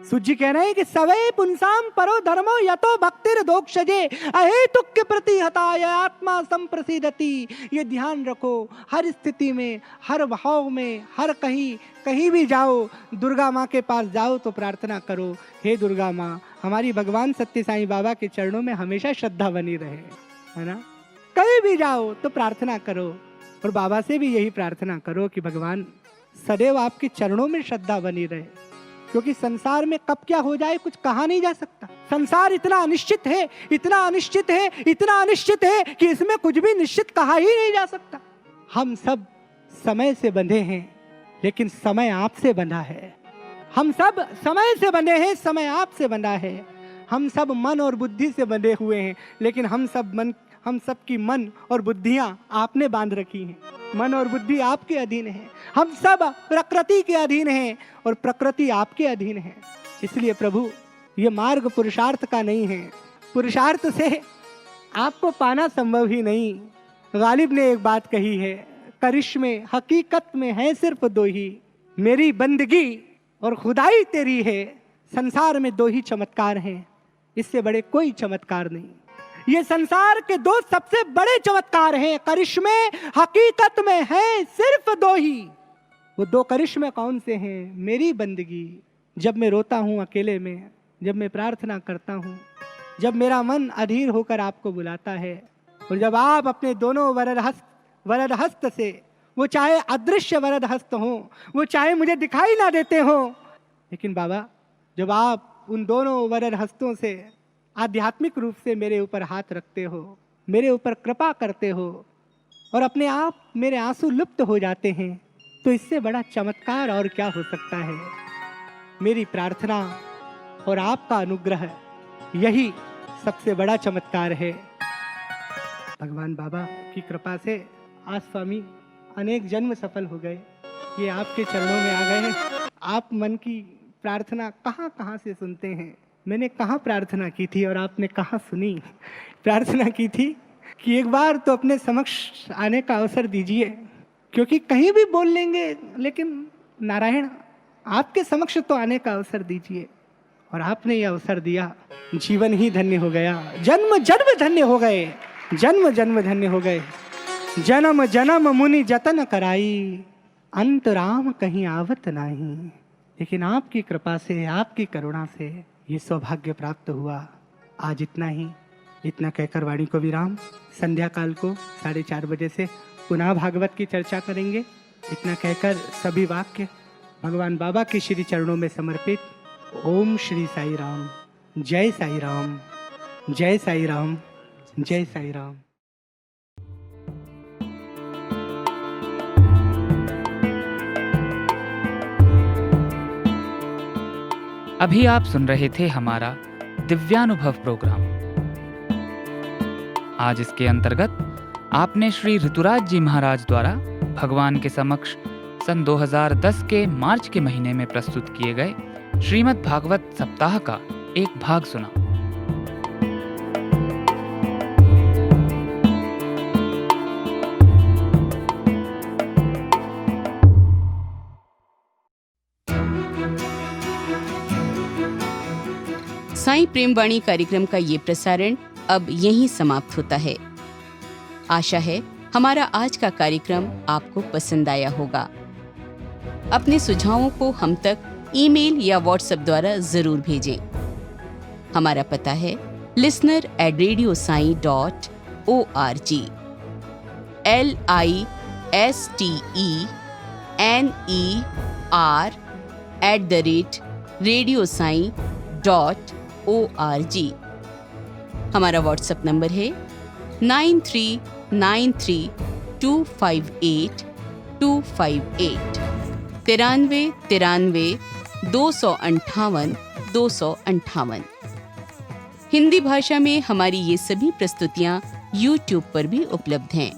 सूत जी कह रहे हैं कि सवै पुंसाम परो धर्मो यतो भक्तिरधोक्षजे अहेतुक्य प्रतिहता आत्मा संप्रसीदति। ये ध्यान रखो, हर स्थिति में, हर भाव में, हर कहीं भी जाओ, दुर्गा माँ के पास जाओ तो प्रार्थना करो, हे दुर्गा माँ, हमारी भगवान सत्य साईं बाबा के चरणों में हमेशा श्रद्धा बनी रहे, है ना। कहीं भी जाओ तो प्रार्थना करो, और बाबा से भी यही प्रार्थना करो कि भगवान सदैव आपके चरणों में श्रद्धा बनी रहे, क्योंकि संसार में कब क्या हो जाए कुछ कहा नहीं जा सकता। संसार इतना अनिश्चित है, इतना अनिश्चित है, इतना अनिश्चित है कि इसमें कुछ भी निश्चित कहा ही नहीं जा सकता। हम सब समय से बंधे हैं, लेकिन समय आपसे बंधा है। हम सब समय से बंधे हैं, समय आपसे बंधा है। हम सब मन और बुद्धि से बंधे हुए हैं, लेकिन हम सब की मन और बुद्धियां आपने बांध रखी हैं। मन और बुद्धि आपके अधीन है। हम सब प्रकृति के अधीन हैं और प्रकृति आपके अधीन है। इसलिए प्रभु, ये मार्ग पुरुषार्थ का नहीं है। पुरुषार्थ से आपको पाना संभव ही नहीं। गालिब ने एक बात कही है, करिश्मे हकीकत में है सिर्फ दो ही, मेरी बंदगी और खुदाई तेरी है। संसार में दो ही चमत्कार हैं, इससे बड़े कोई चमत्कार नहीं। ये संसार के दो सबसे बड़े चमत्कार हैं, करिश्मे हकीकत में है सिर्फ दो ही। वो दो करिश्मे कौन से हैं? मेरी बंदगी, जब मैं रोता हूँ अकेले में, जब मैं प्रार्थना करता हूँ, जब मेरा मन अधीर होकर आपको बुलाता है, और जब आप अपने दोनों वरद हस्त से, वो चाहे अदृश्य वरद हस्त हो, वो चाहे मुझे दिखाई ना देते हो, लेकिन बाबा जब आप उन दोनों वरद हस्तों से आध्यात्मिक रूप से मेरे ऊपर हाथ रखते हो, मेरे ऊपर कृपा करते हो और अपने आप मेरे आंसू लुप्त हो जाते हैं, तो इससे बड़ा चमत्कार और क्या हो सकता है। मेरी प्रार्थना और आपका अनुग्रह, यही सबसे बड़ा चमत्कार है। भगवान बाबा की कृपा से आज स्वामी अनेक जन्म सफल हो गए, ये आपके चरणों में आ गए हैं। आप मन की प्रार्थना कहाँ कहाँ से सुनते हैं। मैंने कहाँ प्रार्थना की थी और आपने कहाँ सुनी। प्रार्थना की थी कि एक बार तो अपने समक्ष आने का अवसर दीजिए, क्योंकि कहीं भी बोल लेंगे, लेकिन नारायण आपके समक्ष तो आने का अवसर दीजिए। और आपने यह अवसर दिया, जीवन ही धन्य हो गया, जन्म जन्म धन्य हो गए, जन्म जन्म धन्य हो गए। जन्म जन्म मुनि जतन कराई, अंत राम कहीं आवत नहीं। लेकिन आपकी कृपा से, आपकी करुणा से ये सौभाग्य प्राप्त हुआ। आज इतना ही, इतना कहकर वाणी को विराम। संध्या काल को 4:30 बजे से पुनः भागवत की चर्चा करेंगे। इतना कहकर सभी वाक्य भगवान बाबा के श्री चरणों में समर्पित। ओम श्री साई राम, जय साई राम, जय साई राम, जय साई राम। अभी आप सुन रहे थे हमारा दिव्यानुभव प्रोग्राम। आज इसके अंतर्गत आपने श्री ऋतुराज जी महाराज द्वारा भगवान के समक्ष सन 2010 के मार्च के महीने में प्रस्तुत किए गए श्रीमद् भागवत सप्ताह का एक भाग सुना। साईं प्रेम वाणी कार्यक्रम का ये प्रसारण अब यहीं समाप्त होता है। आशा है हमारा आज का कार्यक्रम आपको पसंद आया होगा। अपने सुझावों को हम तक ईमेल या व्हाट्सएप द्वारा जरूर भेजें। हमारा पता है listener@radiosai.org, listener@radiosai.org। हमारा व्हाट्सएप नंबर है 9393258258 93 258 258। हिंदी भाषा में हमारी ये सभी प्रस्तुतियाँ YouTube पर भी उपलब्ध हैं।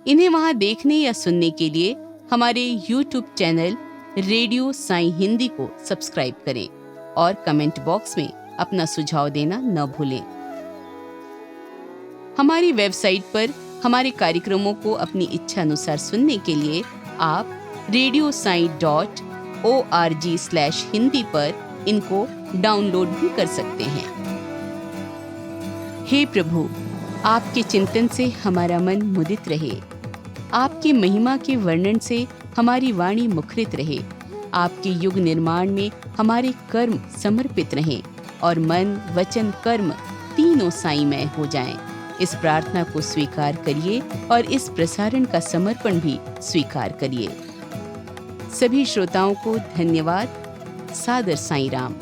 इन्हें वहाँ देखने या सुनने के लिए हमारे YouTube channel radio Sai Hindi को सब्सक्राइब करें और कमेंट बॉक्स में अपना सुझाव देना न भूलें। हमारी वेबसाइट पर हमारे कार्यक्रमों को अपनी इच्छा अनुसार सुनने के लिए आप radiosai.org/hindi पर इनको डाउनलोड भी कर सकते हैं। हे प्रभु, आपके चिंतन से हमारा मन मुदित रहे, आपकी महिमा के वर्णन से हमारी वाणी मुखरित रहे, आपके युग निर्माण में हमारे कर्म समर्पित रहें और मन वचन कर्म तीनों साईमय हो जाएं। इस प्रार्थना को स्वीकार करिए और इस प्रसारण का समर्पण भी स्वीकार करिए। सभी श्रोताओं को धन्यवाद। सादर साईं राम।